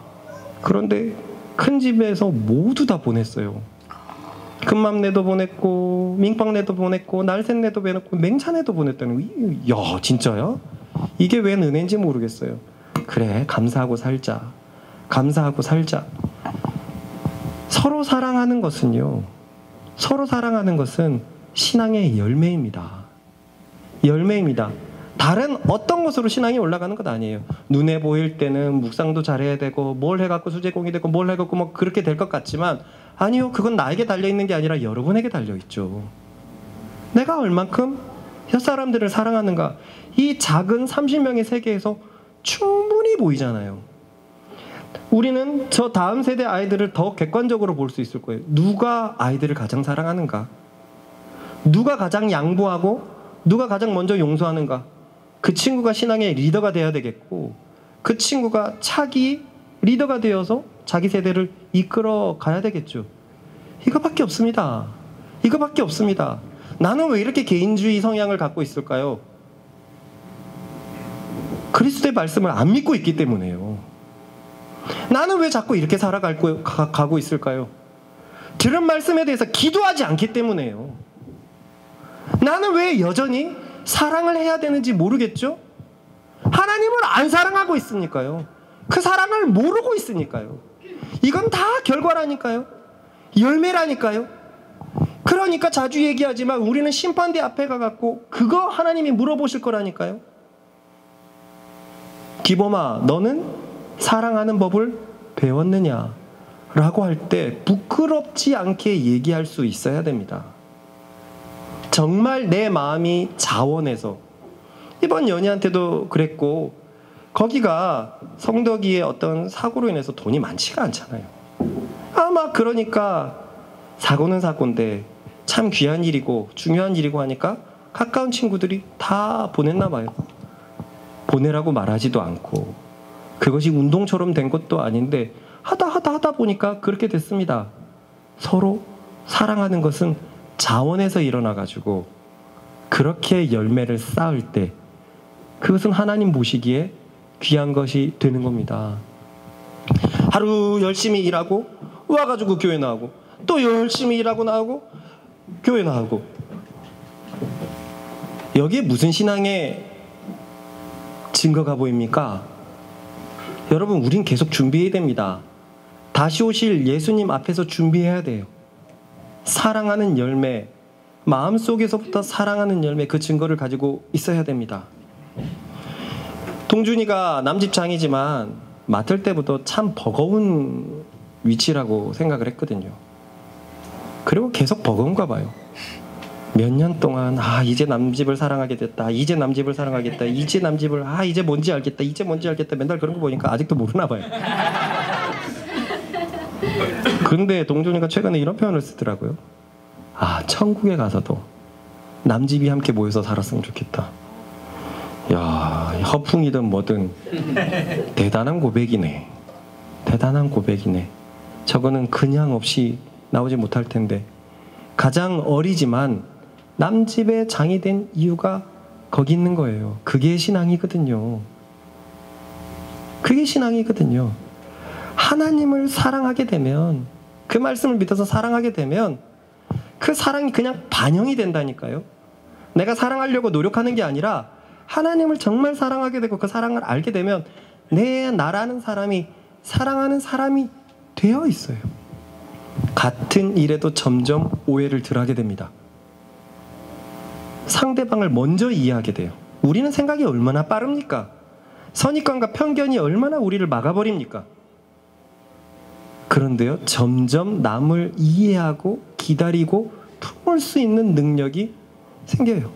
그런데 큰 집에서 모두 다 보냈어요. 큰맘내도 보냈고 민빵내도 보냈고 날쌘내도 보냈고 맹찬내도 보냈다는. 야, 진짜야? 이게 웬 은혜인지 모르겠어요. 그래, 감사하고 살자. 서로 사랑하는 것은요, 서로 사랑하는 것은 신앙의 열매입니다. 다른 어떤 것으로 신앙이 올라가는 것 아니에요. 눈에 보일 때는 묵상도 잘해야 되고 뭘 해갖고 수제공이 되고 뭘 해갖고 뭐 그렇게 될 것 같지만, 아니요, 그건 나에게 달려있는 게 아니라 여러분에게 달려있죠. 내가 얼만큼 햇사람들을 사랑하는가, 이 작은 30명의 세계에서 충분히 보이잖아요. 우리는 저 다음 세대 아이들을 더 객관적으로 볼 수 있을 거예요. 누가 아이들을 가장 사랑하는가, 누가 가장 양보하고 누가 가장 먼저 용서하는가. 그 친구가 신앙의 리더가 돼야 되겠고, 그 친구가 차기 리더가 되어서 자기 세대를 이끌어 가야 되겠죠. 이거밖에 없습니다. 나는 왜 이렇게 개인주의 성향을 갖고 있을까요? 그리스도의 말씀을 안 믿고 있기 때문에요. 나는 왜 자꾸 이렇게 살아가고 있을까요? 들은 말씀에 대해서 기도하지 않기 때문에요. 나는 왜 여전히 사랑을 해야 되는지 모르겠죠? 하나님을 안 사랑하고 있으니까요. 그 사랑을 모르고 있으니까요. 이건 다 결과라니까요. 열매라니까요. 그러니까 자주 얘기하지만 우리는 심판대 앞에 가갖고 그거 하나님이 물어보실 거라니까요. 기범아, 너는 사랑하는 법을 배웠느냐? 라고 할 때 부끄럽지 않게 얘기할 수 있어야 됩니다. 정말 내 마음이 자원해서. 이번 연희한테도 그랬고, 거기가 성덕이의 어떤 사고로 인해서 돈이 많지가 않잖아요. 아마 그러니까 사고는 사고인데 참 귀한 일이고 중요한 일이고 하니까 가까운 친구들이 다 보냈나 봐요. 보내라고 말하지도 않고 그것이 운동처럼 된 것도 아닌데 하다 보니까 그렇게 됐습니다. 서로 사랑하는 것은 자원에서 일어나가지고 그렇게 열매를 쌓을 때 그것은 하나님 보시기에 귀한 것이 되는 겁니다. 하루 열심히 일하고 와가지고 교회 나오고 또 열심히 일하고 나오고 교회 나오고 여기에 무슨 신앙의 증거가 보입니까? 여러분 우린 계속 준비해야 됩니다. 다시 오실 예수님 앞에서 준비해야 돼요. 사랑하는 열매, 마음속에서부터 사랑하는 열매 그 증거를 가지고 있어야 됩니다. 동준이가 남집장이지만 맡을 때부터 참 버거운 위치라고 생각을 했거든요. 그리고 계속 버거운가 봐요. 몇 년 동안 이제 남집을 사랑하게 됐다. 이제 남집을 사랑하겠다. 이제 남집을 이제 뭔지 알겠다. 이제 뭔지 알겠다. 맨날 그런 거 보니까 아직도 모르나 봐요. 근데 동준이가 최근에 이런 표현을 쓰더라고요. 천국에 가서도 남집이 함께 모여서 살았으면 좋겠다. 야, 허풍이든 뭐든 대단한 고백이네. 대단한 고백이네. 저거는 그냥 없이 나오지 못할 텐데 가장 어리지만 남집의 장이 된 이유가 거기 있는 거예요. 그게 신앙이거든요. 그게 신앙이거든요. 하나님을 사랑하게 되면 그 말씀을 믿어서 사랑하게 되면 그 사랑이 그냥 반영이 된다니까요. 내가 사랑하려고 노력하는 게 아니라 하나님을 정말 사랑하게 되고 그 사랑을 알게 되면 나라는 사람이 사랑하는 사람이 되어 있어요. 같은 일에도 점점 오해를 덜하게 됩니다. 상대방을 먼저 이해하게 돼요. 우리는 생각이 얼마나 빠릅니까? 선입관과 편견이 얼마나 우리를 막아버립니까? 그런데요, 점점 남을 이해하고 기다리고 품을 수 있는 능력이 생겨요.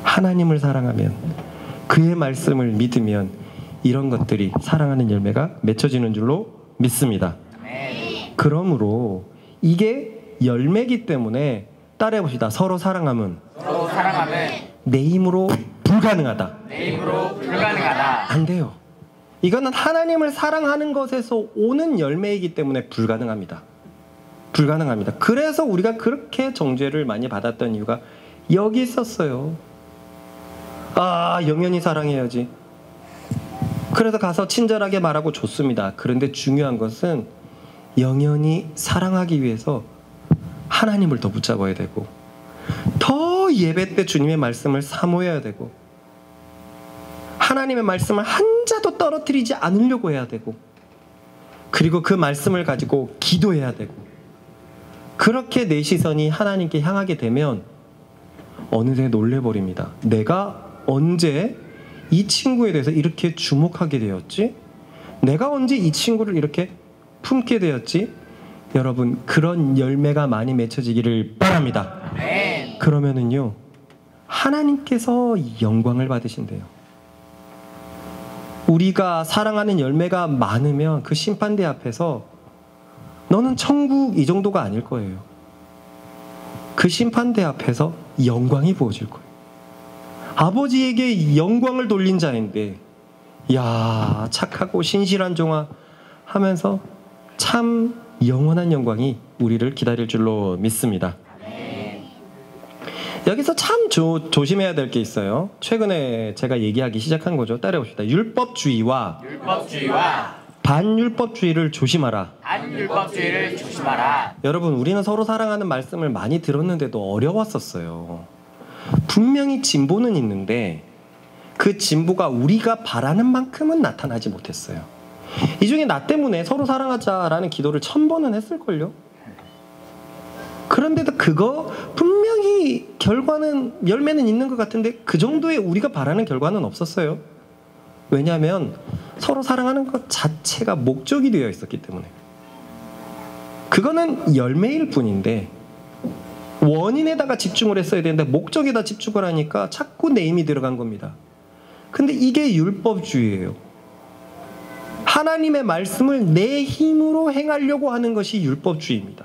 하나님을 사랑하면, 그의 말씀을 믿으면 이런 것들이 사랑하는 열매가 맺혀지는 줄로 믿습니다. 그러므로 이게 열매이기 때문에 따라해봅시다. 서로 사랑함은 내 힘으로 불가능하다. 안 돼요. 이거는 하나님을 사랑하는 것에서 오는 열매이기 때문에 불가능합니다. 그래서 우리가 그렇게 정죄를 많이 받았던 이유가 여기 있었어요. 영연히 사랑해야지. 그래서 가서 친절하게 말하고 좋습니다. 그런데 중요한 것은 영연히 사랑하기 위해서 하나님을 더 붙잡아야 되고 더 예배 때 주님의 말씀을 사모해야 되고 하나님의 말씀을 한자도 떨어뜨리지 않으려고 해야 되고 그리고 그 말씀을 가지고 기도해야 되고 그렇게 내 시선이 하나님께 향하게 되면 어느새 놀래버립니다. 내가 언제 이 친구에 대해서 이렇게 주목하게 되었지? 내가 언제 이 친구를 이렇게 품게 되었지? 여러분, 그런 열매가 많이 맺혀지기를 바랍니다. 그러면은요, 하나님께서 영광을 받으신대요. 우리가 사랑하는 열매가 많으면 그 심판대 앞에서 너는 천국 이 정도가 아닐 거예요. 그 심판대 앞에서 영광이 부어질 거예요. 아버지에게 영광을 돌린 자인데, 야, 착하고 신실한 종아 하면서 참 영원한 영광이 우리를 기다릴 줄로 믿습니다. 여기서 참 조심해야 될 게 있어요. 최근에 제가 얘기하기 시작한 거죠. 따라해봅시다. 율법주의와 반율법주의를 조심하라. 여러분, 우리는 서로 사랑하는 말씀을 많이 들었는데도 어려웠었어요. 분명히 진보는 있는데 그 진보가 우리가 바라는 만큼은 나타나지 못했어요. 이 중에 나 때문에 서로 사랑하자라는 기도를 1000번은 했을걸요. 그런데도 그거 분명히 결과는 열매는 있는 것 같은데 그 정도의 우리가 바라는 결과는 없었어요. 왜냐하면 서로 사랑하는 것 자체가 목적이 되어 있었기 때문에. 그거는 열매일 뿐인데 원인에다가 집중을 했어야 되는데 목적에다 집중을 하니까 자꾸 내 힘이 들어간 겁니다. 근데 이게 율법주의예요. 하나님의 말씀을 내 힘으로 행하려고 하는 것이 율법주의입니다.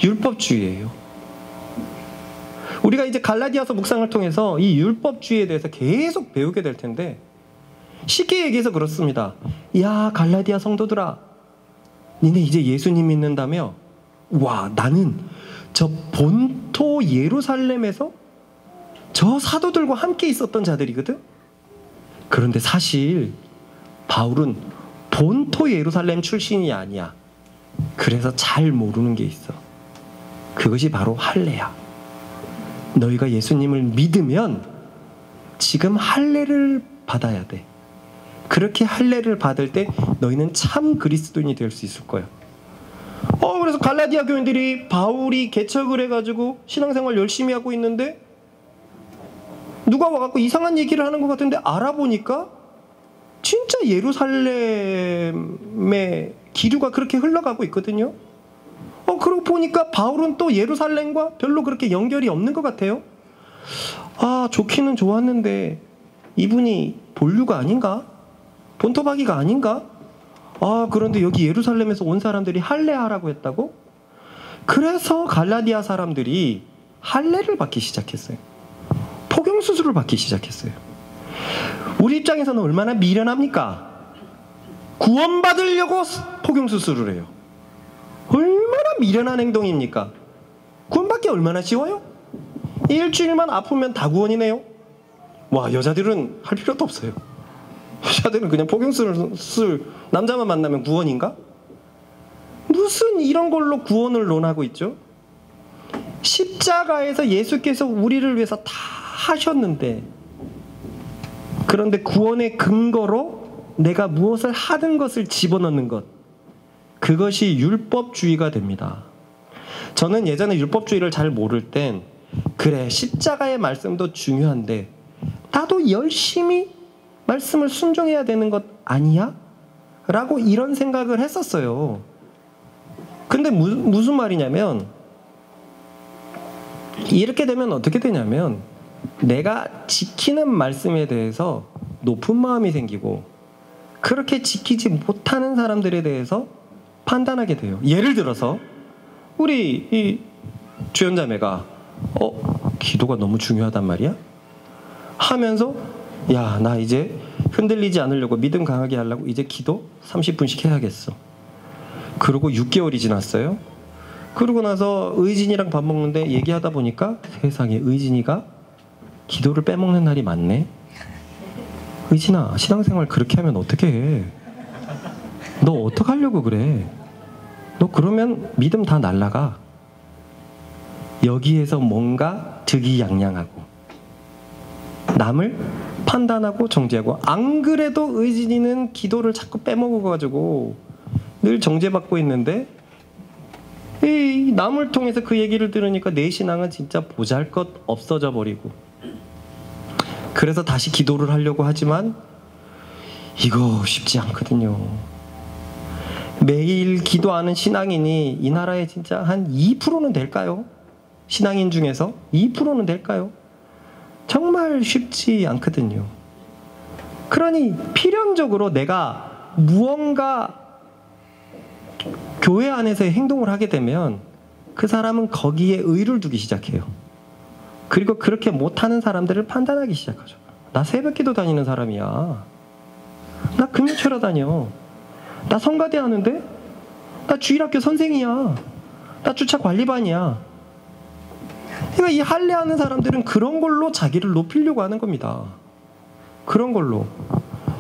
율법주의예요. 우리가 이제 갈라디아서 묵상을 통해서 이 율법주의에 대해서 계속 배우게 될 텐데, 쉽게 얘기해서 그렇습니다. 야, 갈라디아 성도들아, 니네 이제 예수님 믿는다며? 와, 나는 저 본토 예루살렘에서 저 사도들과 함께 있었던 자들이거든. 그런데 사실 바울은 본토 예루살렘 출신이 아니야. 그래서 잘 모르는 게 있어. 그것이 바로 할례야. 너희가 예수님을 믿으면 지금 할례를 받아야 돼. 그렇게 할례를 받을 때 너희는 참 그리스도인이 될 수 있을 거야. 그래서 갈라디아 교인들이 바울이 개척을 해가지고 신앙생활 열심히 하고 있는데 누가 와갖고 이상한 얘기를 하는 것 같은데, 알아보니까 진짜 예루살렘의 기류가 그렇게 흘러가고 있거든요. 그러고 보니까 바울은 또 예루살렘과 별로 그렇게 연결이 없는 것 같아요. 좋기는 좋았는데 이분이 본류가 아닌가? 본토박이가 아닌가? 그런데 여기 예루살렘에서 온 사람들이 할례하라고 했다고? 그래서 갈라디아 사람들이 할례를 받기 시작했어요. 포경수술을 받기 시작했어요. 우리 입장에서는 얼마나 미련합니까? 구원받으려고 포경수술을 해요. 얼마나 미련한 행동입니까? 구원받기 얼마나 쉬워요? 일주일만 아프면 다 구원이네요. 와, 여자들은 할 필요도 없어요. 여자들은 그냥 포경수술, 남자만 만나면 구원인가? 무슨 이런 걸로 구원을 논하고 있죠? 십자가에서 예수께서 우리를 위해서 다 하셨는데, 그런데 구원의 근거로 내가 무엇을 하는 것을 집어넣는 것, 그것이 율법주의가 됩니다. 저는 예전에 율법주의를 잘 모를 땐, 그래, 십자가의 말씀도 중요한데 나도 열심히 말씀을 순종해야 되는 것 아니야? 라고 이런 생각을 했었어요. 근데 무슨 말이냐면, 이렇게 되면 어떻게 되냐면 내가 지키는 말씀에 대해서 높은 마음이 생기고, 그렇게 지키지 못하는 사람들에 대해서 판단하게 돼요. 예를 들어서 우리 이 주연자매가 기도가 너무 중요하단 말이야? 하면서 야, 나 이제 흔들리지 않으려고, 믿음 강하게 하려고 이제 기도 30분씩 해야겠어. 그리고 6개월이 지났어요. 그러고 나서 의진이랑 밥 먹는데 얘기하다 보니까 세상에, 의진이가 기도를 빼먹는 날이 많네. 의진아, 신앙생활 그렇게 하면 어떻게 해? 너 어떡하려고 그래? 너 그러면 믿음 다 날라가. 여기에서 뭔가 득이양양하고 남을 판단하고 정죄하고, 안 그래도 의진이는 기도를 자꾸 빼먹어가지고 늘 정죄받고 있는데, 이 남을 통해서 그 얘기를 들으니까 내 신앙은 진짜 보잘것 없어져 버리고, 그래서 다시 기도를 하려고 하지만 이거 쉽지 않거든요. 매일 기도하는 신앙인이 이 나라에 진짜 한 2%는 될까요? 신앙인 중에서 2%는 될까요? 정말 쉽지 않거든요. 그러니 필연적으로 내가 무언가 교회 안에서의 행동을 하게 되면 그 사람은 거기에 의를 두기 시작해요. 그리고 그렇게 못하는 사람들을 판단하기 시작하죠. 나 새벽기도 다니는 사람이야. 나 금요철에 다녀. 나 성가대 하는데? 나 주일학교 선생이야. 나 주차 관리반이야. 그러니까 이 할례하는 사람들은 그런 걸로 자기를 높이려고 하는 겁니다. 그런 걸로.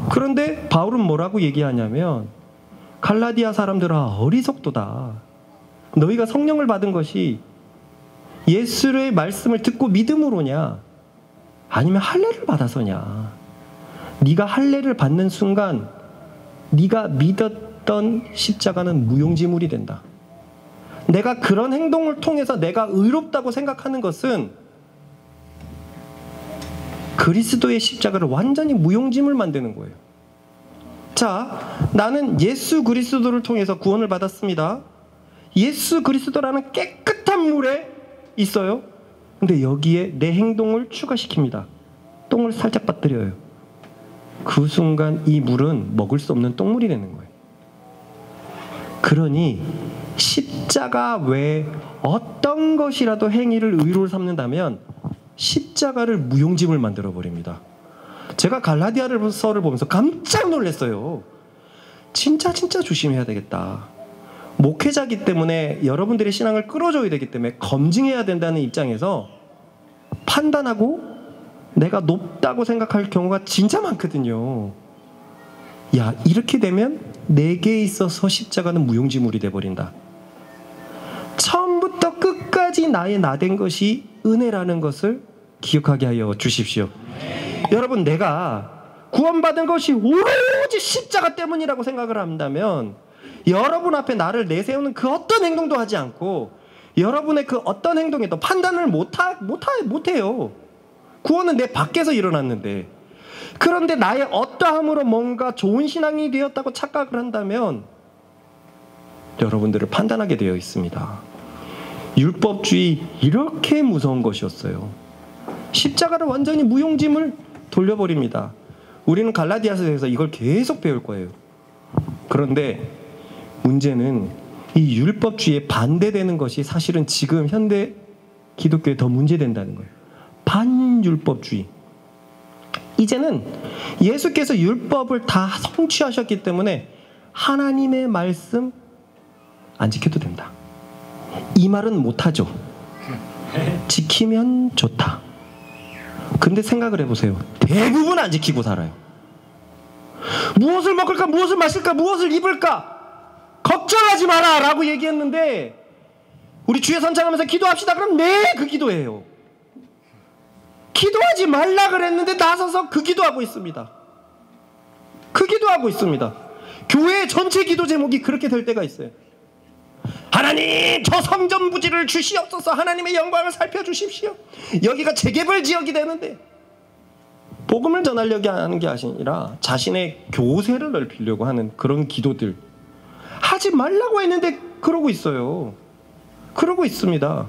그런데 바울은 뭐라고 얘기하냐면, 갈라디아 사람들아, 어리석도다. 너희가 성령을 받은 것이 예수의 말씀을 듣고 믿음으로냐, 아니면 할례를 받아서냐. 네가 할례를 받는 순간 네가 믿었던 십자가는 무용지물이 된다. 내가 그런 행동을 통해서 내가 의롭다고 생각하는 것은 그리스도의 십자가를 완전히 무용지물 만드는 거예요. 자, 나는 예수 그리스도를 통해서 구원을 받았습니다. 예수 그리스도라는 깨끗한 물에 있어요. 근데 여기에 내 행동을 추가시킵니다. 똥을 살짝 빠뜨려요. 그 순간 이 물은 먹을 수 없는 똥물이 되는 거예요. 그러니 십자가 외에 어떤 것이라도 행위를 의로를 삼는다면 십자가를 무용지물 만들어 버립니다. 제가 갈라디아서를 보면서 깜짝 놀랐어요. 진짜 조심해야 되겠다. 목회자기 때문에 여러분들의 신앙을 끌어줘야 되기 때문에 검증해야 된다는 입장에서 판단하고 내가 높다고 생각할 경우가 진짜 많거든요. 야, 이렇게 되면 내게 있어서 십자가는 무용지물이 돼버린다. 처음부터 끝까지 나의 나된 것이 은혜라는 것을 기억하게 하여 주십시오. 여러분, 내가 구원받은 것이 오로지 십자가 때문이라고 생각을 한다면 여러분 앞에 나를 내세우는 그 어떤 행동도 하지 않고 여러분의 그 어떤 행동에도 판단을 못해요. 구원은 내 밖에서 일어났는데, 그런데 나의 어떠함으로 뭔가 좋은 신앙이 되었다고 착각을 한다면 여러분들을 판단하게 되어 있습니다. 율법주의 이렇게 무서운 것이었어요. 십자가를 완전히 무용지물 돌려버립니다. 우리는 갈라디아서에서 이걸 계속 배울 거예요. 그런데 문제는 이 율법주의에 반대되는 것이 사실은 지금 현대 기독교에 더 문제된다는 거예요. 반율법주의. 이제는 예수께서 율법을 다 성취하셨기 때문에 하나님의 말씀 안 지켜도 된다. 이 말은 못하죠. 지키면 좋다. 근데 생각을 해보세요. 대부분 안 지키고 살아요. 무엇을 먹을까, 무엇을 마실까, 무엇을 입을까 걱정하지 마라 라고 얘기했는데 우리 주의 선창하면서 기도합시다. 그럼 네, 그 기도예요. 기도하지 말라 그랬는데 나서서 그 기도하고 있습니다. 그 기도하고 있습니다. 교회 전체 기도 제목이 그렇게 될 때가 있어요. 하나님, 저 성전 부지를 주시옵소서. 하나님의 영광을 살펴주십시오. 여기가 재개발 지역이 되는데, 복음을 전하려고 하는 게 아니라 자신의 교세를 넓히려고 하는 그런 기도들 하지 말라고 했는데 그러고 있어요. 그러고 있습니다.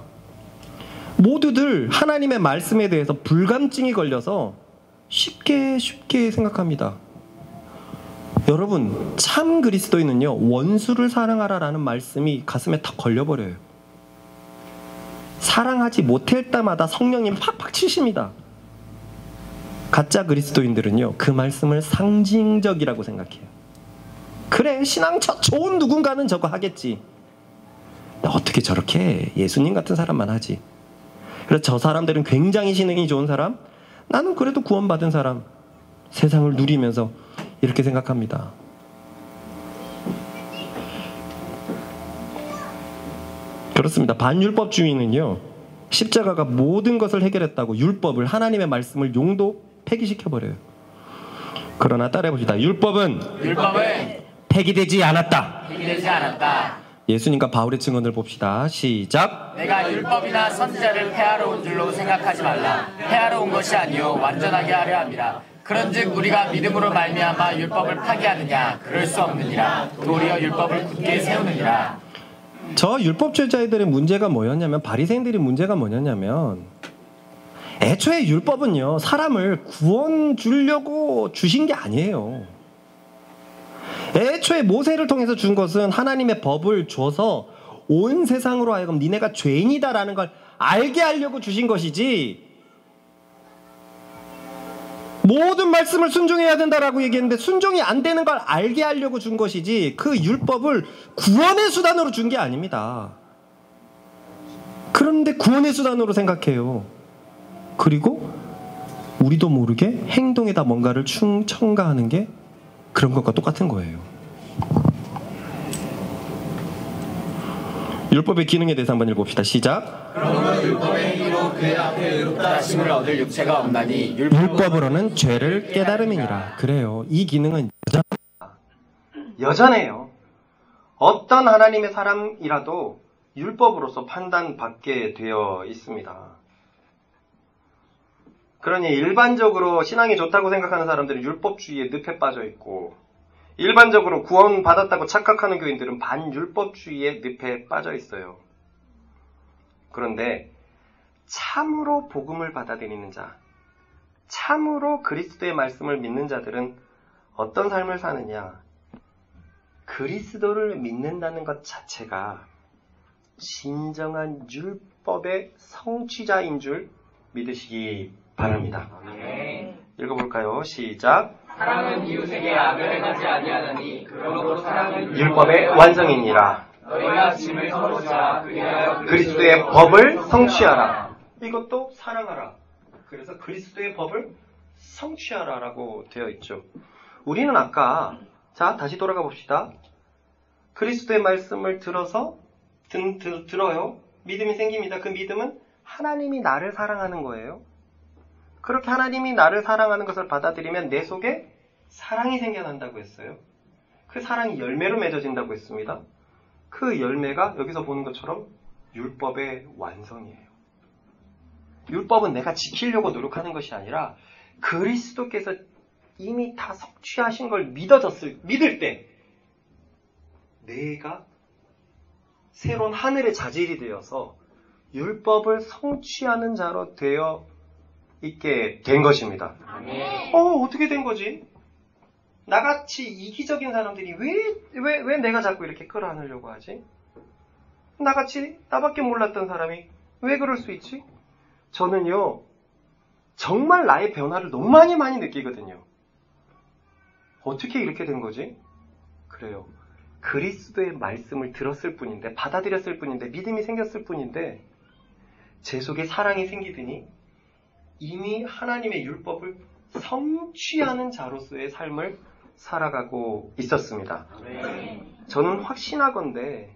모두들 하나님의 말씀에 대해서 불감증이 걸려서 쉽게 생각합니다. 여러분, 참 그리스도인은요, 원수를 사랑하라라는 말씀이 가슴에 탁 걸려버려요. 사랑하지 못할 때마다 성령님 팍팍 치십니다. 가짜 그리스도인들은요, 그 말씀을 상징적이라고 생각해요. 그래, 신앙 좋은 누군가는 저거 하겠지. 어떻게 저렇게 예수님 같은 사람만 하지. 그래서 저 사람들은 굉장히 신앙이 좋은 사람, 나는 그래도 구원받은 사람, 세상을 누리면서 이렇게 생각합니다. 그렇습니다. 반율법주의는요, 십자가가 모든 것을 해결했다고 율법을, 하나님의 말씀을 용도 폐기시켜버려요. 그러나 따라해봅시다. 율법은 폐기되지 않았다. 예수님과 바울의 증언을 봅시다. 시작. 내가 율법이나 선지자를 폐하러 온 줄로 생각하지 말라. 폐하러 온 것이 아니요 완전하게 하려 함이라. 그런즉 우리가 믿음으로 말미암아 율법을 파기하느냐? 그럴 수 없느니라. 도리어 율법을 굳게 세우느니라. 저 율법주의자들의 문제가 뭐였냐면, 바리새인들의 문제가 뭐였냐면, 애초에 율법은요, 사람을 구원 주려고 주신 게 아니에요. 애초에 모세를 통해서 준 것은 하나님의 법을 줘서 온 세상으로 하여금 니네가 죄인이다라는 걸 알게 하려고 주신 것이지, 모든 말씀을 순종해야 된다라고 얘기했는데 순종이 안 되는 걸 알게 하려고 준 것이지, 그 율법을 구원의 수단으로 준 게 아닙니다. 그런데 구원의 수단으로 생각해요. 그리고 우리도 모르게 행동에다 뭔가를 첨가하는 게 그런 것과 똑같은 거예요. 율법의 기능에 대해서 한번 읽어봅시다. 시작. 그러므로 율법의 행위로 그 앞에 의롭다 하심을 얻을 육체가 없나니 율법으로는 죄를 깨달음이니라. 그래요. 이 기능은 여전해요. 어떤 하나님의 사람이라도 율법으로서 판단받게 되어 있습니다. 그러니 일반적으로 신앙이 좋다고 생각하는 사람들은 율법주의에 늪에 빠져 있고, 일반적으로 구원받았다고 착각하는 교인들은 반율법주의의 늪에 빠져 있어요. 그런데 참으로 복음을 받아들이는 자, 참으로 그리스도의 말씀을 믿는 자들은 어떤 삶을 사느냐? 그리스도를 믿는다는 것 자체가 진정한 율법의 성취자인 줄 믿으시기 바랍니다. 읽어볼까요? 시작. 사랑은 이웃에게 악을 행하지 아니하나니 그러므로 사랑은 율법의 완성이니라. 너희가 짐을 서로 지라 그리하여 그리스도의 법을 성취하라. 이것도 사랑하라. 그래서 그리스도의 법을 성취하라라고 되어 있죠. 우리는 아까 자 다시 돌아가 봅시다. 그리스도의 말씀을 들어서 들어요. 믿음이 생깁니다. 그 믿음은 하나님이 나를 사랑하는 거예요. 그렇게 하나님이 나를 사랑하는 것을 받아들이면 내 속에 사랑이 생겨난다고 했어요. 그 사랑이 열매로 맺어진다고 했습니다. 그 열매가 여기서 보는 것처럼 율법의 완성이에요. 율법은 내가 지키려고 노력하는 것이 아니라 그리스도께서 이미 다 성취하신 걸 믿을 때 내가 새로운 하늘의 자질이 되어서 율법을 성취하는 자로 되어 있게 된 것입니다. 어떻게 된 거지? 나같이 이기적인 사람들이 왜 내가 자꾸 이렇게 끌어안으려고 하지? 나같이 나밖에 몰랐던 사람이 왜 그럴 수 있지? 저는요, 정말 나의 변화를 너무 많이 느끼거든요. 어떻게 이렇게 된 거지? 그래요. 그리스도의 말씀을 들었을 뿐인데, 받아들였을 뿐인데, 믿음이 생겼을 뿐인데, 제 속에 사랑이 생기더니 이미 하나님의 율법을 성취하는 자로서의 삶을 살아가고 있었습니다. 저는 확신하건대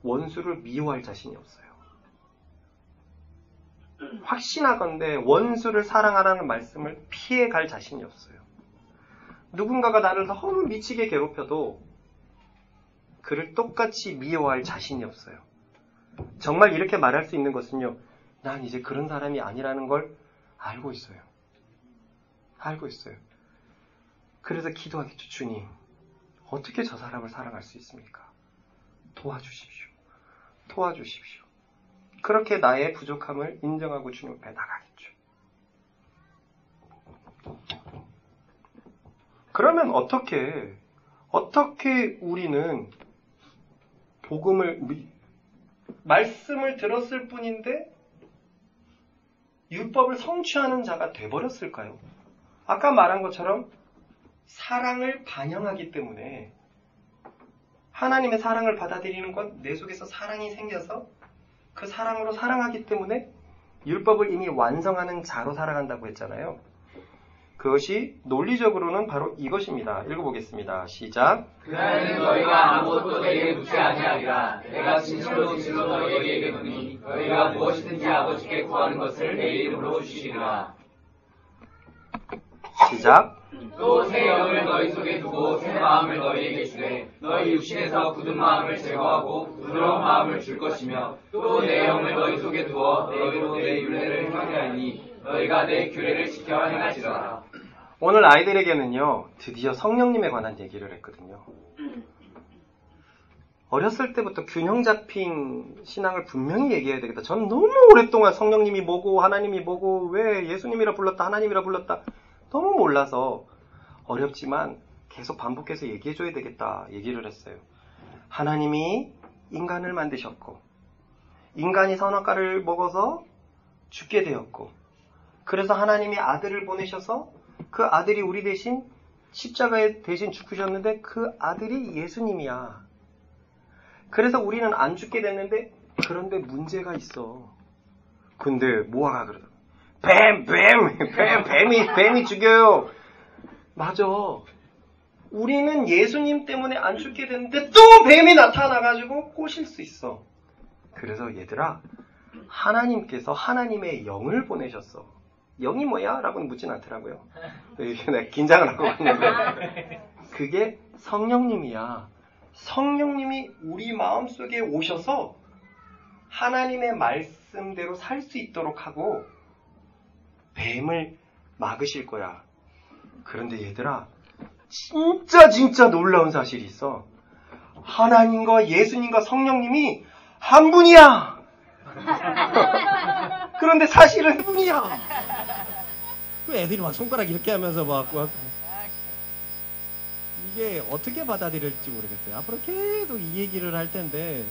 원수를 미워할 자신이 없어요. 확신하건대 원수를 사랑하라는 말씀을 피해갈 자신이 없어요. 누군가가 나를 너무 미치게 괴롭혀도 그를 똑같이 미워할 자신이 없어요. 정말 이렇게 말할 수 있는 것은요, 난 이제 그런 사람이 아니라는 걸 알고 있어요. 알고 있어요. 그래서 기도하겠죠. 주님, 어떻게 저 사람을 사랑할 수 있습니까? 도와주십시오. 도와주십시오. 그렇게 나의 부족함을 인정하고 주님 앞에 나가겠죠. 그러면 어떻게 우리는 말씀을 들었을 뿐인데 율법을 성취하는 자가 돼버렸을까요? 아까 말한 것처럼 사랑을 반영하기 때문에 하나님의 사랑을 받아들이는 건 내 속에서 사랑이 생겨서 그 사랑으로 사랑하기 때문에 율법을 이미 완성하는 자로 살아간다고 했잖아요. 그것이 논리적으로는 바로 이것입니다. 읽어보겠습니다. 시작. 그날에는 너희가 아무것도 내게 묻지 아니하리라. 내가 진실로 너희에게 이르노니 너희가 무엇이든지 아버지께 구하는 것을 내 이름으로 주시리라. 시작. 또 새 영을 너희 속에 두고 새 마음을 너희에게 주되 너희 육신에서 굳은 마음을 제거하고 부드러운 마음을 줄 것이며 또 내 영을 너희 속에 두어 너희로 내 율례를 행하게 하니 너희가 내 규례를 지켜 행하시리라. 오늘 아이들에게는요, 드디어 성령님에 관한 얘기를 했거든요. 어렸을 때부터 균형 잡힌 신앙을 분명히 얘기해야 되겠다. 전 너무 오랫동안 성령님이 뭐고 하나님이 뭐고 왜 예수님이라 불렀다 하나님이라 불렀다 너무 몰라서 어렵지만 계속 반복해서 얘기해줘야 되겠다 얘기를 했어요. 하나님이 인간을 만드셨고 인간이 선악과를 먹어서 죽게 되었고 그래서 하나님이 아들을 보내셔서 그 아들이 우리 대신 십자가에 대신 죽으셨는데 그 아들이 예수님이야. 그래서 우리는 안 죽게 됐는데 그런데 문제가 있어. 근데 모아가 그러더라. 뱀이 죽여요. 맞아. 우리는 예수님 때문에 안 죽게 됐는데 또 뱀이 나타나가지고 꼬실 수 있어. 그래서 얘들아, 하나님께서 하나님의 영을 보내셨어. 영이 뭐야? 라고는 묻진 않더라고요. 내가 긴장을 하고 왔는데 그게 성령님이야. 성령님이 우리 마음속에 오셔서 하나님의 말씀대로 살 수 있도록 하고 뱀을 막으실 거야. 그런데 얘들아, 진짜 놀라운 사실이 있어. 하나님과 예수님과 성령님이 한 분이야. 그런데 사실은 한 분이야. 그 애들이 막 손가락 이렇게 하면서 막 이게 어떻게 받아들일지 모르겠어요. 앞으로 계속 이 얘기를 할 텐데,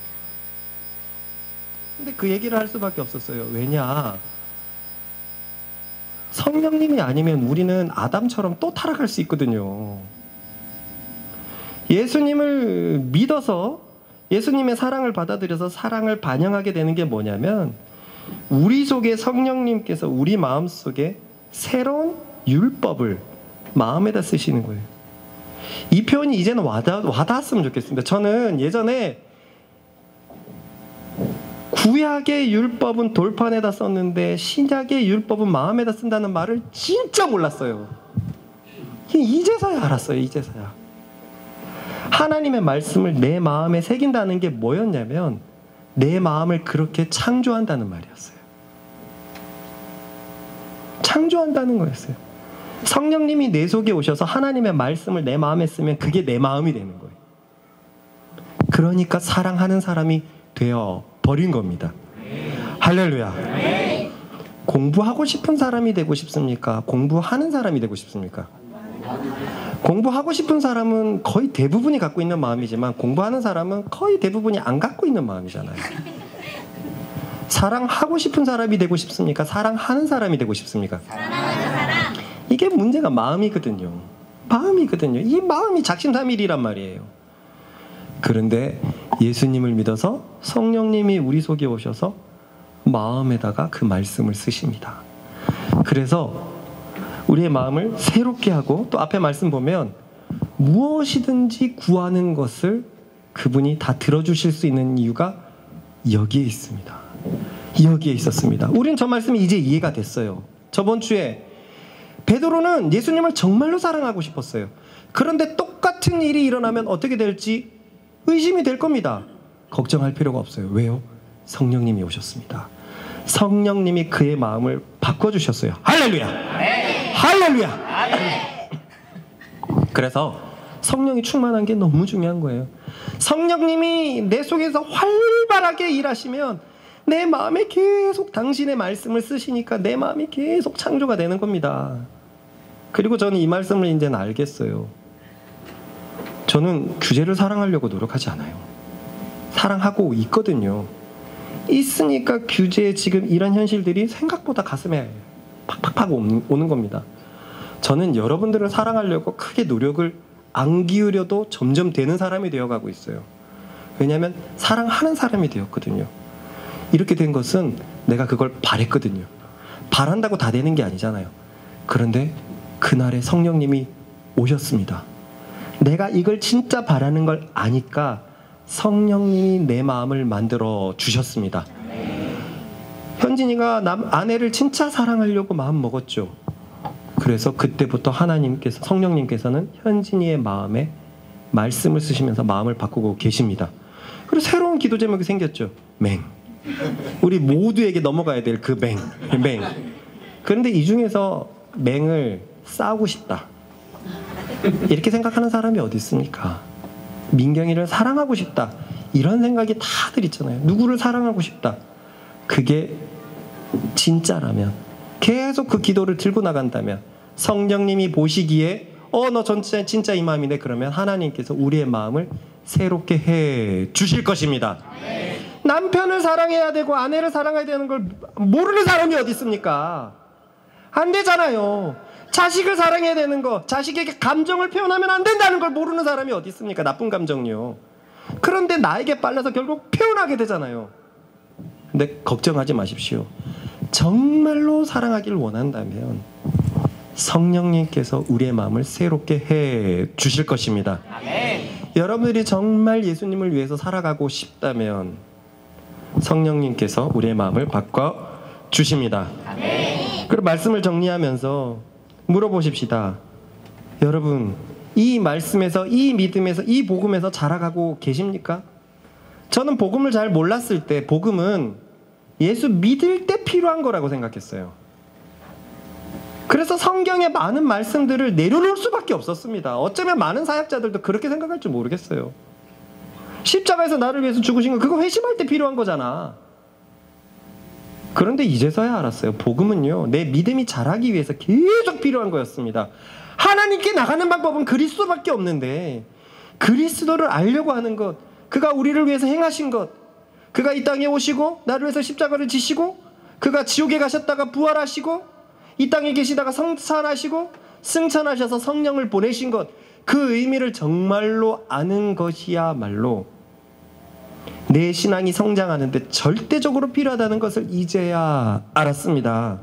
근데 그 얘기를 할 수밖에 없었어요. 왜냐? 성령님이 아니면 우리는 아담처럼 또 타락할 수 있거든요. 예수님을 믿어서 예수님의 사랑을 받아들여서 사랑을 반영하게 되는 게 뭐냐면, 우리 속에 성령님께서 우리 마음속에 새로운 율법을 마음에다 쓰시는 거예요. 이 표현이 이제는 와닿았으면 좋겠습니다. 저는 예전에 구약의 율법은 돌판에다 썼는데 신약의 율법은 마음에다 쓴다는 말을 진짜 몰랐어요. 이제서야 알았어요. 이제서야. 하나님의 말씀을 내 마음에 새긴다는 게 뭐였냐면, 내 마음을 그렇게 창조한다는 말이었어요. 창조한다는 거였어요. 성령님이 내 속에 오셔서 하나님의 말씀을 내 마음에 쓰면 그게 내 마음이 되는 거예요. 그러니까 사랑하는 사람이 되어 버린 겁니다. 할렐루야. 공부하고 싶은 사람이 되고 싶습니까? 공부하는 사람이 되고 싶습니까? 공부하고 싶은 사람은 거의 대부분이 갖고 있는 마음이지만, 공부하는 사람은 거의 대부분이 안 갖고 있는 마음이잖아요. 사랑하고 싶은 사람이 되고 싶습니까? 사랑하는 사람이 되고 싶습니까? 사랑하는 사람. 이게 문제가 마음이거든요. 마음이거든요. 이 마음이 작심삼일이란 말이에요. 그런데 예수님을 믿어서 성령님이 우리 속에 오셔서 마음에다가 그 말씀을 쓰십니다. 그래서 우리의 마음을 새롭게 하고, 또 앞에 말씀 보면 무엇이든지 구하는 것을 그분이 다 들어주실 수 있는 이유가 여기에 있습니다. 여기에 있었습니다. 우리는 저 말씀이 이제 이해가 됐어요. 저번 주에 베드로는 예수님을 정말로 사랑하고 싶었어요. 그런데 똑같은 일이 일어나면 어떻게 될지 의심이 될 겁니다. 걱정할 필요가 없어요. 왜요? 성령님이 오셨습니다. 성령님이 그의 마음을 바꿔주셨어요. 할렐루야! 할렐루야! 그래서 성령이 충만한 게 너무 중요한 거예요. 성령님이 내 속에서 활발하게 일하시면 내 마음에 계속 당신의 말씀을 쓰시니까 내 마음이 계속 창조가 되는 겁니다. 그리고 저는 이 말씀을 이제는 알겠어요. 저는 규제를 사랑하려고 노력하지 않아요. 사랑하고 있거든요. 있으니까 규제에 지금 이런 현실들이 생각보다 가슴에 팍팍팍 오는 겁니다. 저는 여러분들을 사랑하려고 크게 노력을 안 기울여도 점점 되는 사람이 되어가고 있어요. 왜냐하면 사랑하는 사람이 되었거든요. 이렇게 된 것은 내가 그걸 바랬거든요. 바란다고 다 되는 게 아니잖아요. 그런데 그날에 성령님이 오셨습니다. 내가 이걸 진짜 바라는 걸 아니까 성령님이 내 마음을 만들어 주셨습니다. 현진이가 아내를 진짜 사랑하려고 마음 먹었죠. 그래서 그때부터 하나님께서, 성령님께서는 현진이의 마음에 말씀을 쓰시면서 마음을 바꾸고 계십니다. 그리고 새로운 기도 제목이 생겼죠. 맹. 우리 모두에게 넘어가야 될 그 맹. 맹. 그런데 이 중에서 맹을 싸우고 싶다, 이렇게 생각하는 사람이 어디 있습니까? 민경이를 사랑하고 싶다, 이런 생각이 다들 있잖아요. 누구를 사랑하고 싶다. 그게 진짜라면, 계속 그 기도를 들고 나간다면, 성령님이 보시기에 너 진짜 이 마음이네, 그러면 하나님께서 우리의 마음을 새롭게 해 주실 것입니다. 남편을 사랑해야 되고 아내를 사랑해야 되는 걸 모르는 사람이 어디 있습니까? 안 되잖아요. 자식을 사랑해야 되는 거, 자식에게 감정을 표현하면 안 된다는 걸 모르는 사람이 어디 있습니까? 나쁜 감정요. 그런데 나에게 빨려서 결국 표현하게 되잖아요. 근데 걱정하지 마십시오. 정말로 사랑하길 원한다면 성령님께서 우리의 마음을 새롭게 해 주실 것입니다. 아멘. 여러분들이 정말 예수님을 위해서 살아가고 싶다면 성령님께서 우리의 마음을 바꿔 주십니다. 아멘. 그럼 말씀을 정리하면서 물어보십시다. 여러분, 이 말씀에서, 이 믿음에서, 이 복음에서 자라가고 계십니까? 저는 복음을 잘 몰랐을 때 복음은 예수 믿을 때 필요한 거라고 생각했어요. 그래서 성경의 많은 말씀들을 내려놓을 수밖에 없었습니다. 어쩌면 많은 사역자들도 그렇게 생각할 줄 모르겠어요. 십자가에서 나를 위해서 죽으신 거, 그거 회심할 때 필요한 거잖아. 그런데 이제서야 알았어요. 복음은요, 내 믿음이 자라기 위해서 계속 필요한 거였습니다. 하나님께 나가는 방법은 그리스도밖에 없는데, 그리스도를 알려고 하는 것, 그가 우리를 위해서 행하신 것, 그가 이 땅에 오시고 나를 위해서 십자가를 지시고, 그가 지옥에 가셨다가 부활하시고 이 땅에 계시다가 성찬하시고 승천하셔서 성령을 보내신 것, 그 의미를 정말로 아는 것이야말로 내 신앙이 성장하는 데 절대적으로 필요하다는 것을 이제야 알았습니다.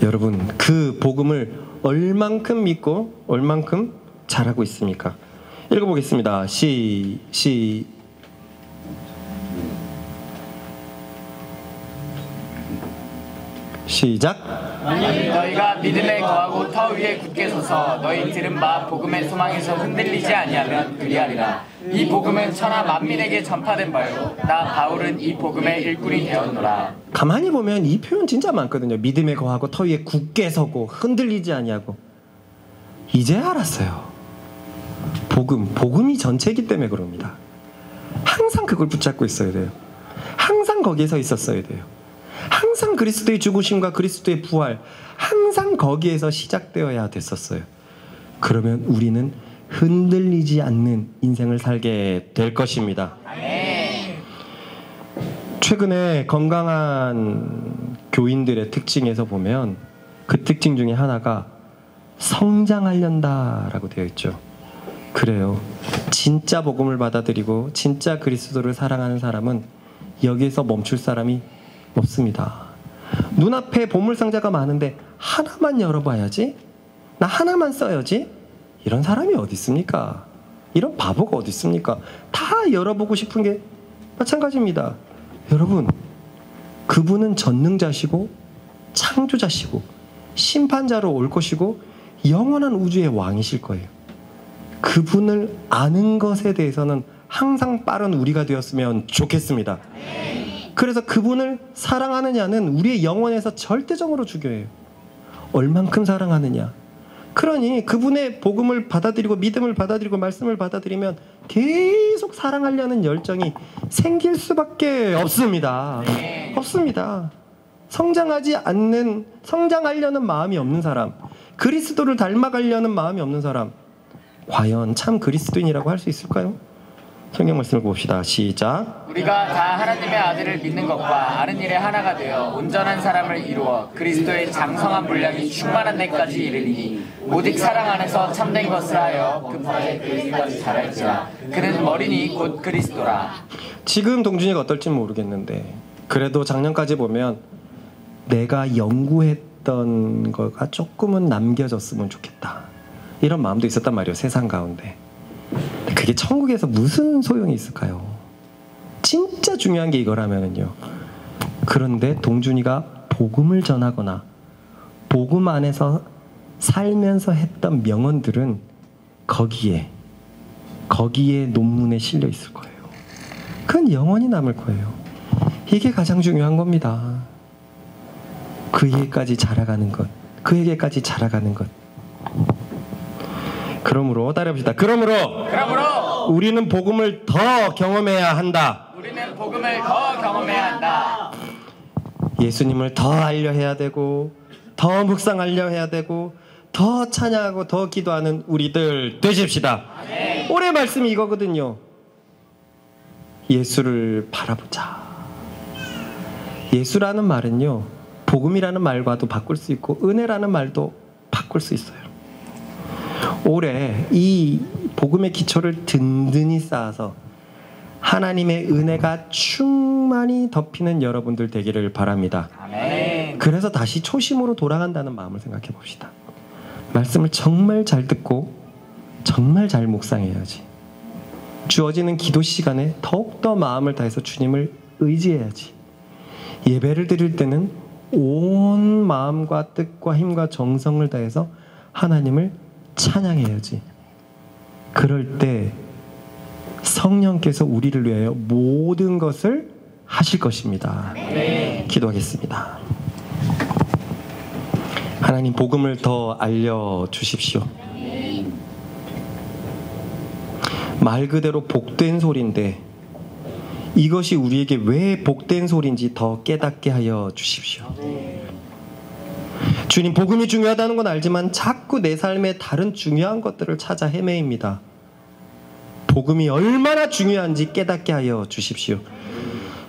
여러분, 그 복음을 얼만큼 믿고 얼만큼 잘하고 있습니까? 읽어보겠습니다. 시작. 너희가 믿음에 거하고 터 위에 굳게 서서 너희 들은 바 복음의 소망에서 흔들리지 아니하면 그리하리라. 이 복음은 천하 만민에게 전파된 바요, 나 바울은 이 복음의 일꾼이 되었노라. 가만히 보면 이 표현 진짜 많거든요. 믿음에 거하고 터 위에 굳게 서고 흔들리지 아니하고. 이제 알았어요. 복음이 전체이기 때문에 그럽니다. 항상 그걸 붙잡고 있어야 돼요. 항상 거기에 서 있었어야 돼요. 항상 그리스도의 죽으심과 그리스도의 부활, 항상 거기에서 시작되어야 됐었어요. 그러면 우리는 흔들리지 않는 인생을 살게 될 것입니다. 최근에 건강한 교인들의 특징에서 보면 그 특징 중에 하나가 성장하련다라고 되어 있죠. 그래요. 진짜 복음을 받아들이고 진짜 그리스도를 사랑하는 사람은 여기에서 멈출 사람이 없습니다. 눈앞에 보물상자가 많은데 하나만 열어봐야지, 나 하나만 써야지, 이런 사람이 어디 있습니까? 이런 바보가 어디 있습니까? 다 열어보고 싶은 게 마찬가지입니다. 여러분, 그분은 전능자시고 창조자시고 심판자로 올 것이고 영원한 우주의 왕이실 거예요. 그분을 아는 것에 대해서는 항상 빠른 우리가 되었으면 좋겠습니다. 그래서 그분을 사랑하느냐는 우리의 영혼에서 절대적으로 중요해요. 얼만큼 사랑하느냐. 그러니 그분의 복음을 받아들이고 믿음을 받아들이고 말씀을 받아들이면 계속 사랑하려는 열정이 생길 수밖에 없습니다. 없습니다. 성장하려는 마음이 없는 사람, 그리스도를 닮아가려는 마음이 없는 사람, 과연 참 그리스도인이라고 할 수 있을까요? 성경 말씀을 봅시다. 시작. 우리가 다 하나님의 아들을 믿는 것과 아는 일에 하나가 되어 온전한 사람을 이루어 그리스도의 장성한 분량이 충만한 데까지 이르리니 오직 사랑 안에서 참된 것을 하여 급하게 그리스도까지 자랄지라. 그는 머리니 곧 그리스도라. 지금 동준이가 어떨지는 모르겠는데 그래도 작년까지 보면 내가 연구했던 거가 조금은 남겨졌으면 좋겠다, 이런 마음도 있었단 말이에요. 세상 가운데. 그게 천국에서 무슨 소용이 있을까요? 진짜 중요한 게 이거라면은요. 그런데 동준이가 복음을 전하거나 복음 안에서 살면서 했던 명언들은 거기에 논문에 실려 있을 거예요. 그건 영원히 남을 거예요. 이게 가장 중요한 겁니다. 그에게까지 자라가는 것, 그에게까지 자라가는 것. 그러므로 따라해봅시다. 그러므로 우리는 복음을 더 경험해야 한다. 우리는 복음을 더 경험해야 한다. 예수님을 더 알려 해야 되고, 더 묵상하려 해야 되고, 더 찬양하고 더 기도하는 우리들 되십시다. 아멘. 올해 말씀이 이거거든요. 예수를 바라보자. 예수라는 말은요, 복음이라는 말과도 바꿀 수 있고 은혜라는 말도 바꿀 수 있어요. 올해 이 복음의 기초를 든든히 쌓아서 하나님의 은혜가 충만히 덮이는 여러분들 되기를 바랍니다. 아멘. 그래서 다시 초심으로 돌아간다는 마음을 생각해 봅시다. 말씀을 정말 잘 듣고 정말 잘 묵상해야지. 주어지는 기도 시간에 더욱더 마음을 다해서 주님을 의지해야지. 예배를 드릴 때는 온 마음과 뜻과 힘과 정성을 다해서 하나님을 찬양해야지. 그럴 때 성령께서 우리를 위하여 모든 것을 하실 것입니다. 네. 기도하겠습니다. 하나님, 복음을 더 알려주십시오. 말 그대로 복된 소리인데 이것이 우리에게 왜 복된 소리인지 더 깨닫게 하여 주십시오. 주님, 복음이 중요하다는 건 알지만 자꾸 내 삶에 다른 중요한 것들을 찾아 헤매입니다. 복음이 얼마나 중요한지 깨닫게 하여 주십시오.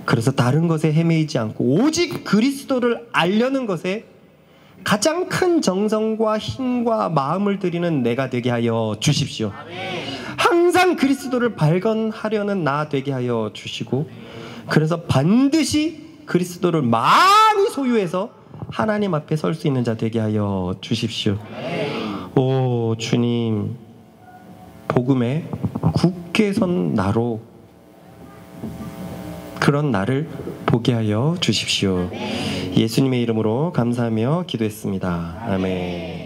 그래서 다른 것에 헤매이지 않고 오직 그리스도를 알려는 것에 가장 큰 정성과 힘과 마음을 들이는 내가 되게 하여 주십시오. 항상 그리스도를 발견하려는 나 되게 하여 주시고, 그래서 반드시 그리스도를 많이 소유해서 하나님 앞에 설 수 있는 자 되게 하여 주십시오. 오 주님, 복음에 굳게 선 나로 그런 나를 보게 하여 주십시오. 예수님의 이름으로 감사하며 기도했습니다. 아멘.